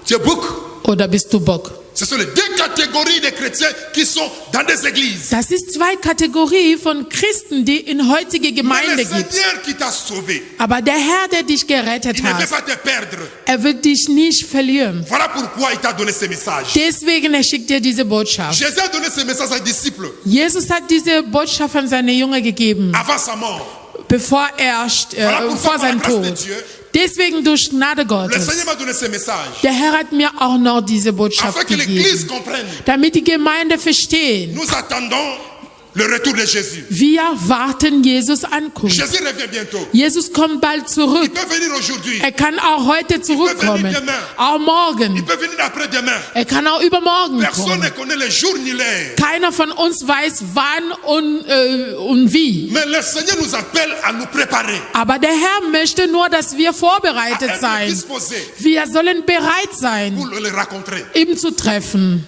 Tu es bouc? oder bist du Bock? Ce sont les deux catégories de chrétiens qui sont dans des églises. Das ist zwei Kategorien von Christen, die in heutige Mais Gemeinde le gibt. Seigneur qui t'a sauvé, Aber der Herr, der dich gerettet il ne veut hat, pas te perdre. er wird dich nicht verlieren. Voilà pourquoi il t'a donné ce message. Deswegen er schickt dir diese Botschaft. Jésus a donné ce message à ses disciples Jesus hat diese Botschaft an seine Jünger gegeben, avant sa mort. bevor er vor seinem Tod. Deswegen durch Gnade Le Gottes. Seigneur m'a donné ce message Der Herr hat mir auch noch diese afin Botschaft que l'Église gegeben, comprenne. damit die Gemeinde verstehen. Nous attendons le retour de Jésus. Wir warten Jesus Ankunft. Jésus revient bientôt. Jesus kommt bald Il zurück. peut venir aujourd'hui. Er kann auch heute zurückkommen, auch Il morgen. peut venir après-demain. Er kann auch übermorgen Personne ne kommen. connaît le jour ni l'heure. Keiner von uns weiß, wann und wie. Mais le Seigneur nous appelle à nous préparer, Aber der Herr möchte nur, dass wir à vorbereitet être sein. disposés Wir sollen bereit sein, pour le rencontrer. ihm zu treffen.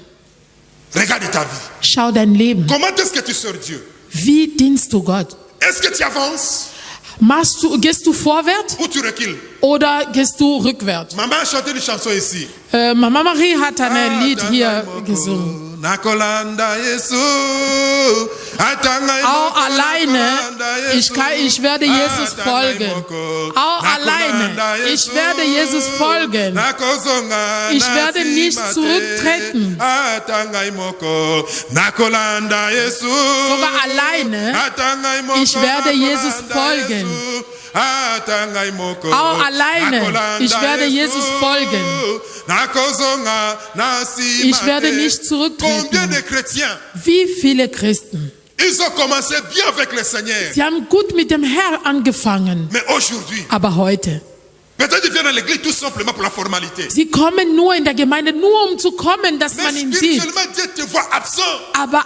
Regarde ta vie. Schau dein Leben. Comment est-ce que tu sers Dieu? Wie dienst du Gott? Est-ce que tu avances Gehst du vorwärts ou tu recules? oder gehst du rückwärts? Maman a chanté une chanson ici. Mama Marie hat ein Lied hier gesungen. Nakolanda Yesu, Auch alleine, ich werde Jesus folgen. Auch alleine, ich werde Jesus folgen. Ich werde nicht zurücktreten. Sogar alleine, ich werde Jesus folgen. Auch alleine, ich werde Jesus folgen. Ich werde nicht Combien zurücktreten. de chrétiens, Wie viele Christen? ils ont commencé bien avec le Seigneur, Sie haben gut mit dem Herrn angefangen, mais aujourd'hui, aber heute, peut-être ils viennent dans l'église tout simplement pour la formalité. sie kommen nur in der Gemeinde, nur um zu kommen, dass Mais man ihn sieht. spirituellement, Dieu te voit absent. Aber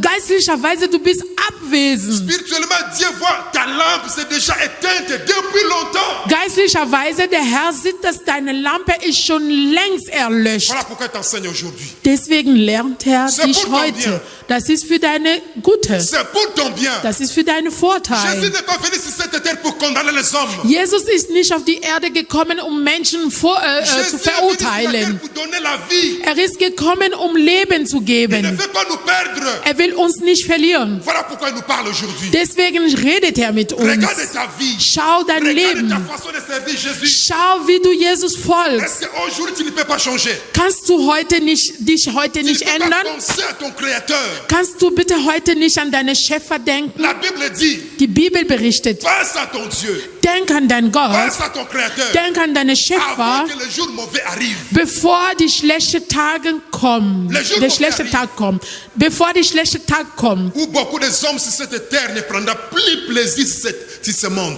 geistlicherweise, du bist abwesend. Spirituellement, Dieu voit ta lampe, c'est déjà éteinte depuis longtemps. Geistlicherweise, der Herr sieht, dass deine Lampe ist schon längst erlöscht. Voilà pourquoi il t'enseigne aujourd'hui. Deswegen lernt er C'est dich pour ton heute. bien. Das ist für deine Gute. C'est pour ton bien. Das ist für deinen Jésus Vorteil. n'est pas venu sur cette terre pour condamner les hommes. Jesus ist nicht auf die Erde gekommen, um Menschen zu Jésus est venu sur la terre verurteilen. pour donner la vie. Er ist gekommen, um Leben zu Il ne geben. veut pas nous perdre. Er will uns nicht verlieren. Voilà pourquoi il nous parle aujourd'hui. Deswegen redet er mit uns. Regarde ta vie. Schau dein Regarde ta Leben. façon de servir Jésus. Schau, wie du Jesus folgst. Est-ce qu'aujourd'hui tu ne peux pas changer? Kannst du dich heute Tu ne nicht peux pas ändern? penser à ton Créateur. Kannst du bitte heute nicht an deine Schöpfer denken? La Bible dit, Die Bibel berichtet, pense à ton Dieu. denk an deinen Gott, Pense à ton Créateur. denk an deine Avant Schöpfer, que le jour mauvais arrive. bevor die schlechten Tage kommen. Le jour Der mauvais schlechte arrive. Tag kommt. Bevor die schlechte Tag kommt. Où beaucoup de hommes sur cette terre ne prendront plus plaisir sur ce monde.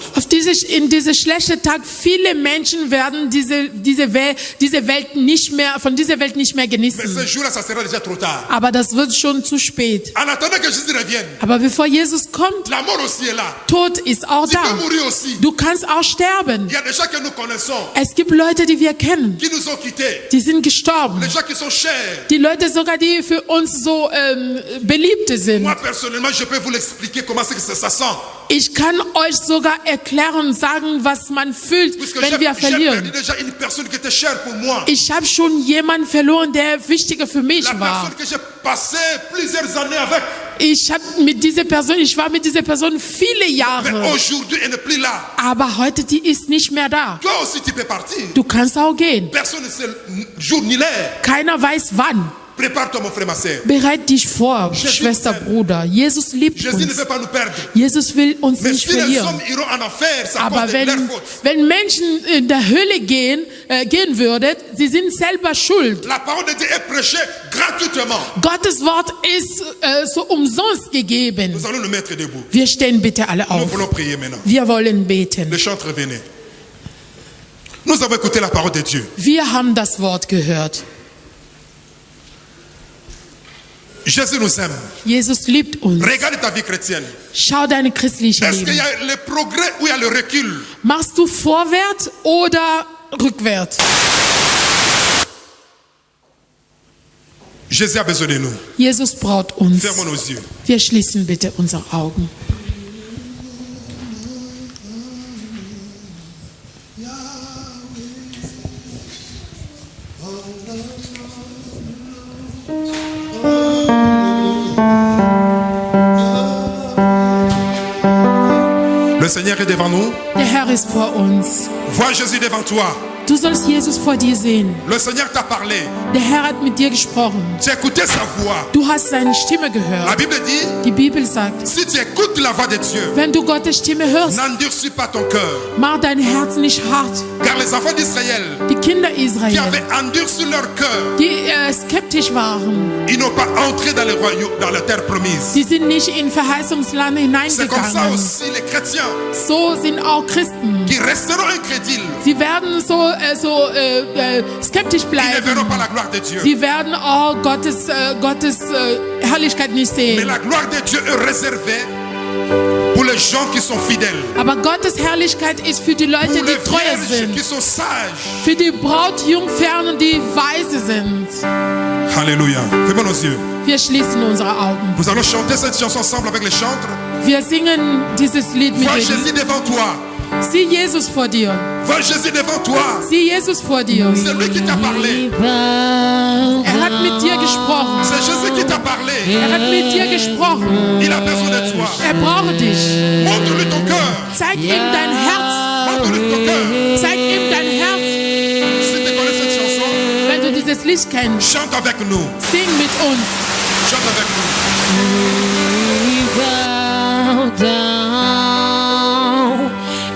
In diesem schlechten Tag, viele Menschen werden diese Welt nicht mehr Mais genießen. ce jour-là, ça sera déjà trop tard. Aber das wird schon zu spät. En attendant que Jésus revienne, Aber bevor Jesus kommt, la mort aussi est là. Tod ist auch Tu peux da. mourir aussi. Du kannst auch sterben. Il y a des gens que nous connaissons Es gibt Leute, die wir kennen, qui nous ont quittés. die sind gestorben. Les gens qui sont chers. Die Leute sogar, die für uns so beliebte sind. Moi, personnellement, je peux vous l'expliquer comment c'est que ça sent. Ich kann euch sogar erklären, sagen, was man fühlt, Puisque wenn wir j'ai perdu verlieren. déjà une personne qui était chère pour moi. Ich habe schon jemanden verloren, der wichtiger für mich La war. personne que j'ai passé plusieurs années avec. Ich war mit dieser Person viele Mais Jahre. aujourd'hui, elle n'est plus là. Aber heute, die ist nicht mehr da. Toi aussi, tu peux partir. Du kannst auch gehen. Personne ne sait le jour ni l'heure. Keiner weiß wann. Prépare-toi, mon frère, ma sœur. Bereit dich vor, Jesus Schwester, said- Bruder. Jesus liebt Jésus ne uns. veut pas nous perdre. Jesus will uns Mais nicht si les verlieren. hommes iront en enfer, c'est à Aber cause de leur faute. wenn Menschen in der Hölle gehen würden, sie sind selber schuld. La parole de Dieu est prêchée gratuitement. Gottes Wort ist so umsonst gegeben. Nous allons nous mettre debout. Wir stehen bitte alle Nous auf. voulons prier maintenant. Wir wollen beten. Le chantre, venez. Nous avons écouté la parole de Dieu. Wir haben das Wort gehört. Jésus nous aime. Jesus liebt uns. Regarde ta vie chrétienne. Schau deine christliche Est-ce qu'il y Leben. a le progrès ou il y a le recul? Machst du vorwärts oder rückwärts? Jésus a besoin de nous. Jesus braucht uns. Fermons nos yeux. Wir schließen bitte unsere Augen. Le Seigneur est devant nous. Der Herr ist vor uns. Vois Jésus devant toi. Du sollst Jesus vor dir sehen. Le Seigneur t'a parlé. Der Herr hat mit dir gesprochen. Tu as écouté sa voix. Du hast seine Stimme La gehört. Bible dit, Die Bibel sagt, si tu écoutes la voix de Dieu, wenn du Gottes Stimme hörst, n'endurcis pas ton cœur. mach dein Herz nicht hart. Car les enfants d'Israël Die Kinder qui Israel, avaient endurci leur cœur, die skeptisch waren, ils n'ont pas entré dans le royaume, dans la terre promise. die sind nicht in Verheißungsland C'est comme ça hineingegangen. aussi les chrétiens So sind auch Christen. qui resteront incrédules. Sie werden skeptisch Ils ne verront bleiben. pas la gloire de Dieu. Sie werden auch Gottes Herrlichkeit nicht Mais sehen. la gloire de Dieu est réservée pour les gens qui sont fidèles. Aber Gottes Herrlichkeit ist für die Leute, Pour les die treu vierges qui sind. sont sages. Für die Brautjungfern, die weise sind. Alléluia. Fermons nos yeux. Wir schließen unsere Augen. Nous allons chanter cette chanson ensemble avec les chantres. Wir singen dieses Lied mit Vois ihnen. Jésus devant toi. Sieh Jesus vor dir. Vois Jésus devant toi. Sieh Jesus vor dir. C'est lui qui t'a parlé. Er hat mit dir gesprochen. C'est Jésus qui t'a parlé. Er hat mit dir gesprochen. Il a besoin de toi. Er braucht dich. Montre-lui ton cœur. Zeig ihm dein Herz. Montre-lui ton cœur. Zeig ihm dein Herz. Si tu connais cette chanson, Wenn du dieses Lied kennst, chante avec nous. sing mit uns. Chante avec nous. Bow down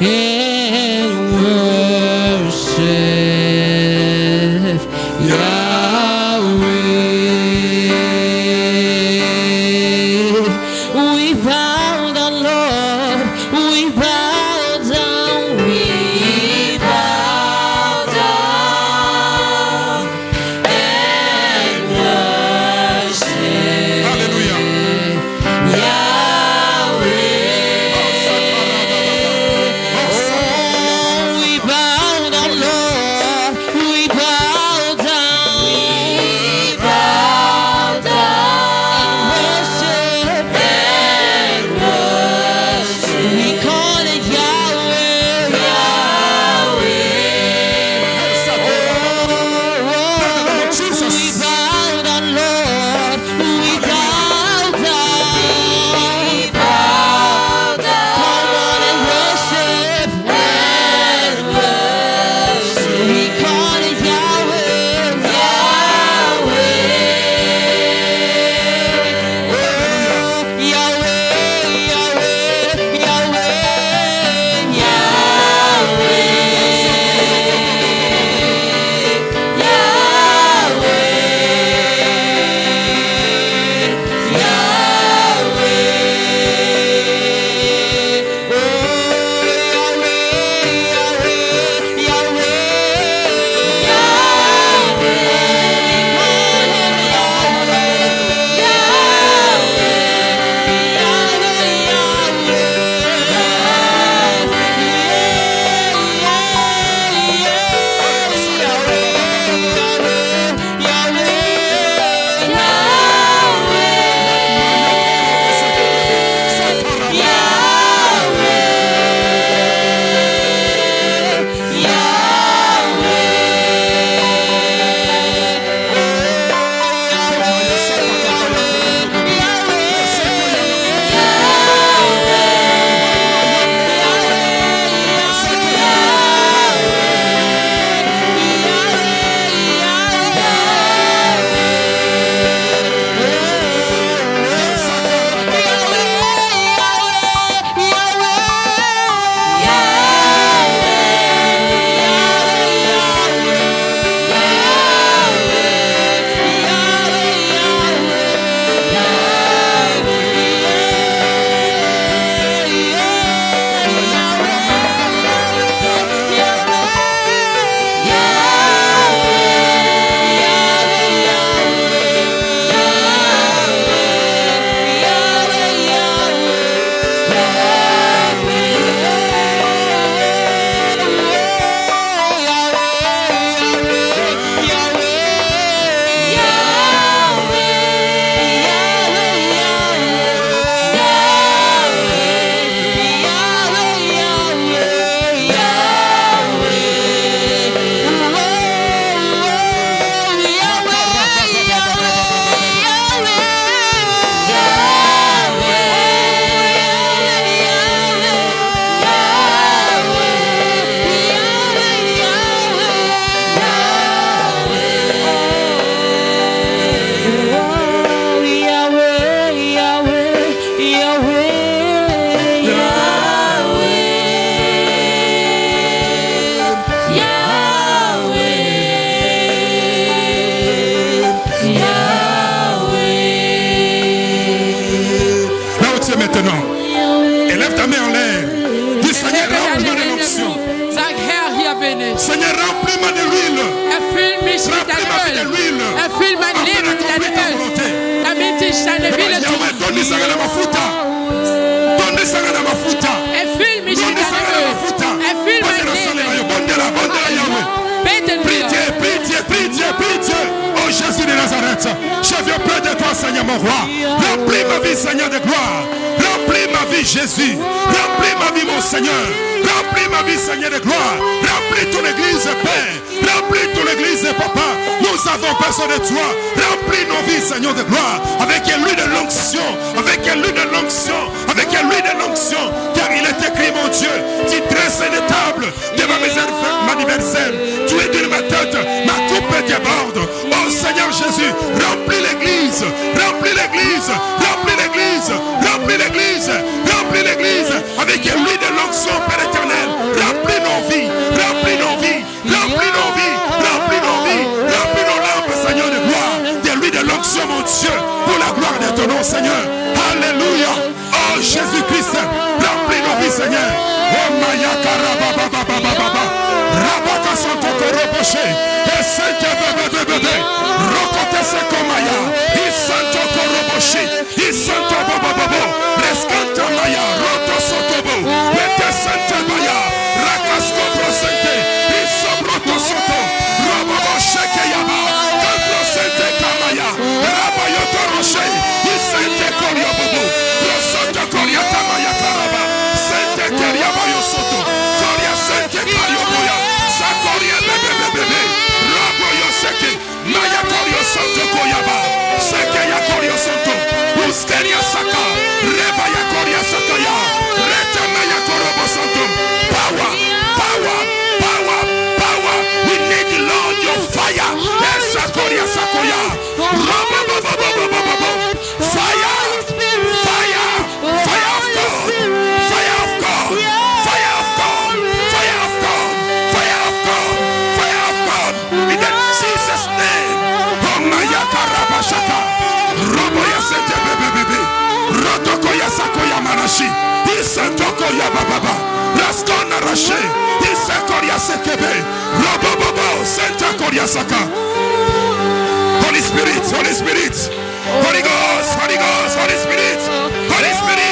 and worship Yahweh. We bow down, Lord. We bow down. We bow down and worship Alléluia. Yahweh. Seigneur mon roi. Remplis ma vie, Seigneur de gloire. Remplis ma vie, Jésus. Remplis ma vie, mon Seigneur. Remplis ma vie, Seigneur de gloire. Remplis ton église, Père. Remplis ton église, Papa. Nous avons besoin de toi. Remplis nos vies, Seigneur de gloire. Avec l'huile de l'onction. Avec l'huile de l'onction. Avec l'huile de l'onction. Car il est écrit, mon Dieu, tu dresses une table devant mes adversaires. Tu es d'une ma tête, ma coupe déborde. Oh Seigneur Jésus, remplis l'église. Remplis l'église. Remplis l'église. Remplis l'église. Remplis l'église. Avec l'huile de l'onction, Père éternel. Remplis nos vies. Remplis nos vies. Remplis nos vies. Remplis nos vies. Remplis nos lampes, Seigneur de gloire. De l'huile de l'onction, mon Dieu. Pour la gloire de ton nom, Seigneur. Alléluia. Oh Jésus-Christ, remplis nos vies, Seigneur. Oh Maya Karababa. Rabaka Santo Koroboche. Et Sainte Bébé. Rokote Sekomaya. Il Santo Koroboche. Il Santo Bobo. Rescanta Maya. Roto Sotobo. Mete Sante Maya. Rakasko Prosente. Il Sobroto Soto. Robobo Shekeyaba. Kantro Sente Kamaya. Rabayoto Roche. Il Sente Koryobobo. Rosoto Koryata Maya Karaba. Sente Keryaba Yosoto. Korya Sente Karyoboya. Sakoria Bebe. Rabo Yoseke. Maya Koryo Santo Koyaba. Seke ya Koryo Santo. Uskeria Saka. Reba ya Korya Sakaya. Reta Maya Korobo Santo. Power. We need the Lord your fire. Sakoria Sakoya. Rabo. Fire of God. Fire of God. Fire of God. Fire of God. Fire of God. Fire of God. In the Jesus name. Oh Maya Karabashaka. Robo Yasete Bebe. Rotoko Yasakoya Manashi. Isantoko Yababa. Raskona Rashe. Isakoria Sekebe. Robo Bobo. Santa Koria Saka. Holy Spirit. Holy Ghost. Holy Spirit. Holy Spirit.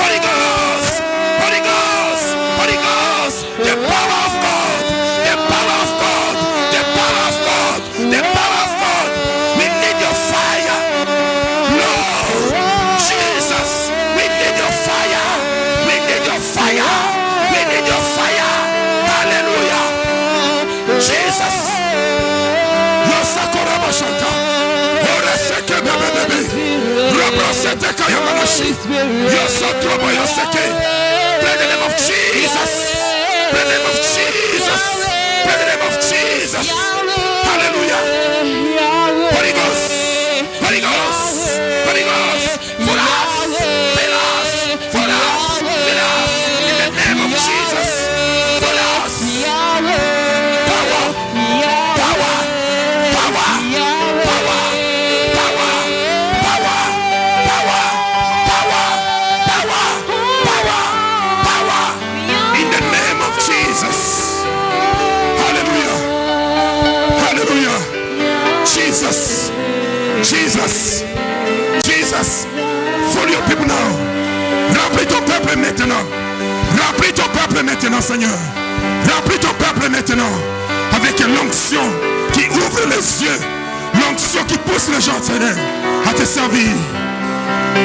Holy Ghost. The power of God. We need your fire. Lord Jesus, we need your fire. Hallelujah. Jesus. Yosakorabashanta. Oreseke bebe. Rabrosete kayamanashi. Yosotrobo yoseke. Pray the name of Jesus. Hallelujah. Holy Ghost. For us. In the name of Jesus. For us. Power. In the name of Jesus. Hallelujah. Jesus. Follow your people now. Remplis ton peuple maintenant, Seigneur. Remplis ton peuple maintenant. Avec l'onction qui ouvre les yeux. L'onction qui pousse les gens à te servir.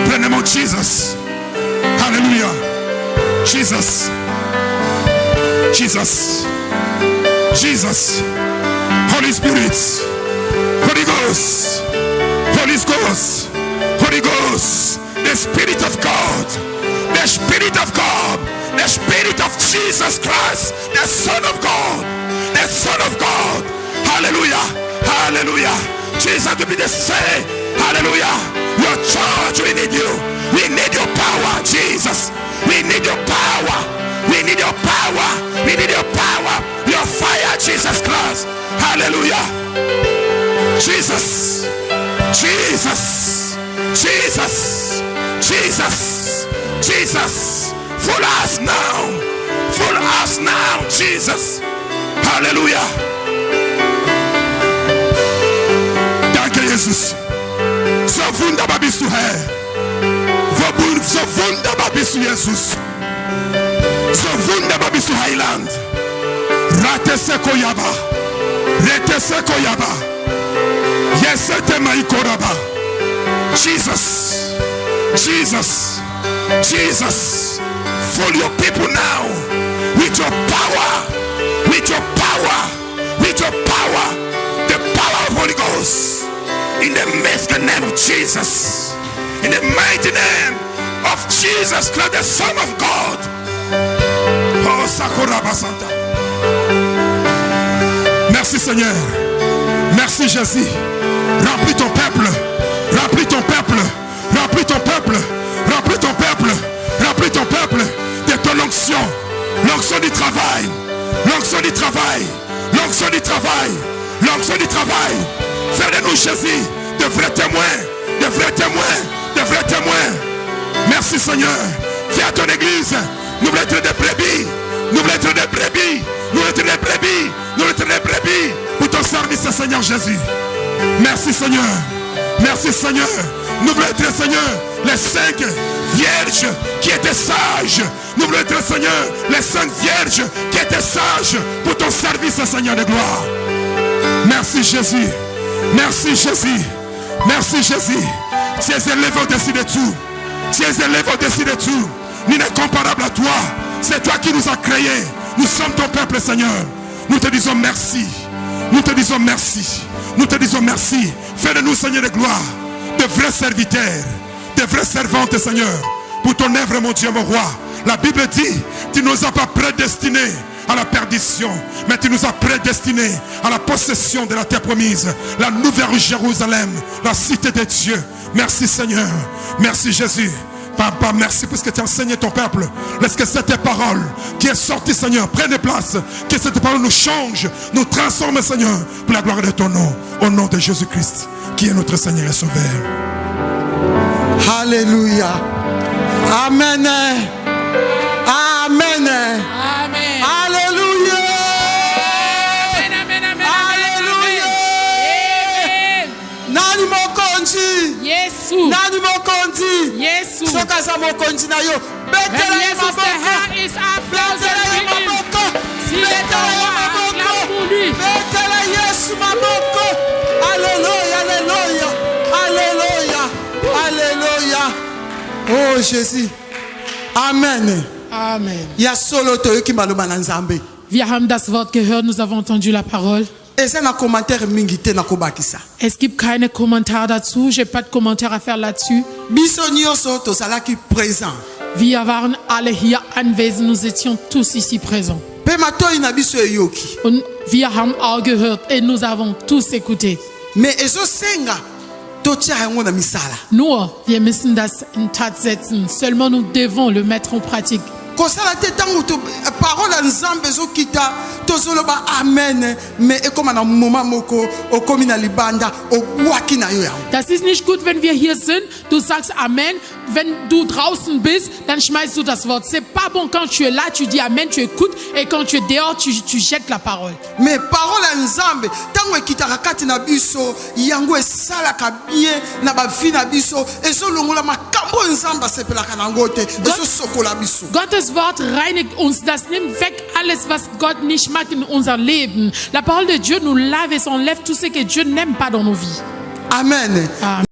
Prenez-moi Jesus. Hallelujah. Jesus. Holy Spirit. Holy Ghost. The Spirit of God. The Spirit of Jesus Christ. The Son of God. Hallelujah. Jesus to be the same. Hallelujah. Your church, we need you. We need your power, Jesus. We need your power. Your fire, Jesus Christ. Hallelujah. Jesus. Follow us now. Jesus. Hallelujah. Danke, Jesus. So wunderbar bist du, Herr. So wunderbar bist du, Jesus. So wunderbar bist du, Heiland. Rate Sekoyaba. Retese koyaba. Yesete maikoraba. Jesus. Jesus. Jesus. Fill your people now with your power. With your power. With your power. The power of Holy Ghost. In the mighty name of Jesus. In the mighty name of Jesus Christ, the Son of God. Oh, Sakuraba Santa. Merci Seigneur. Merci Jésus. Remplis ton peuple. Remplis ton peuple. Remplis ton peuple. Remplis ton peuple. Remplis ton peuple de ton onction. L'onction du travail. L'onction du travail. L'onction du travail. L'onction du travail. Fais de nous Jésus de vrais témoins. De vrais témoins. De vrais témoins. Merci Seigneur. Fais à ton église. Nous voulons être des brebis. Nous voulons être des brebis. Nous voulons être des brebis. Nous voulons être des brebis. Pour ton service Seigneur Jésus. Merci Seigneur. Merci Seigneur. Nous voulons être Seigneur les 5 vierges qui étaient sages. Nous voulons être Seigneur les 5 vierges qui étaient sages pour ton service Seigneur de gloire. Merci Jésus. Merci Jésus. Merci Jésus. Tu es élevé au-dessus de tout. Tu es élevé au-dessus de tout. Ni n'est comparable à toi. C'est toi qui nous as créés. Nous sommes ton peuple Seigneur. Nous te disons merci. Nous te disons merci. Nous te disons merci. Fais de nous Seigneur de gloire de vrais serviteurs, de vraies servantes Seigneur. Pour ton œuvre mon Dieu mon roi. La Bible dit, tu ne nous as pas prédestinés à la perdition, mais tu nous as prédestinés à la possession de la terre promise, la nouvelle Jérusalem, la cité de Dieu. Merci Seigneur. Merci Jésus. Papa, merci parce que tu as enseigné ton peuple. Laisse que cette parole qui est sortie, Seigneur, prenne place. Que cette parole nous change, nous transforme, Seigneur, pour la gloire de ton nom. Au nom de Jésus-Christ, qui est notre Seigneur et Sauveur. Alléluia. Amen. Amen. Amen. Alléluia. Amen, amen, Alléluia. Nani mokonzi. Yesu. Nani mokonzi. Yesu. Soka sa mokonzi na yo. When Betela ye Jesus the maboko. Herr is applause Betela ye and rhythm. maboko. Si le Betela ye roi acclame maboko. pour lui. Betela Yesu maboko. Alléluia. Alléluia. Alléluia. Alléluia. Oh Jésus. Amen. Amen. Ya solo toyoki maloba na Nzambe. Wir haben das Wort gehört, nous avons entendu la parole. Eza na commentaire mingi te na kobakisa. Es gibt keine Kommentare dazu, j'ai pas de Kommentare à faire là-dessus. Biso nyonso tozalaki présent. Wir waren alle hier anwesend, nous étions tous ici présents. Pe matoi na biso eyoki. Und wir haben auch gehört et nous avons tous écouté. Mais ezo senga totia yango na misala. Nur, wir müssen das in Tat setzen. Seulement nous devons le mettre en pratique. Kosala te tango to parole ya Nzambe ezokita tozoloba amen mais ekoma na moment moko okomi na libanda obwaki na yo yango. Das ist nicht gut, wenn wir hier sind, du sagst Amen. Wenn du draußen bist, dann schmeißt du das Wort. C'est pas bon quand tu es là, tu dis Amen, tu écoutes. Et quand tu es dehors, tu jettes la parole. Mais parole ya Nzambe tango ekitaka kati na biso yango esalaka bien na ba vie na biso ezolongola makambo Nzambe asepelaka nango te ezosokola biso. Gottes Wort reinigt uns, das nimmt weg alles, was Gott nicht mag in unser Leben. La parole de Dieu nous lave et s'enlève tout ce que Dieu n'aime pas dans nos vies. Amen. Amen.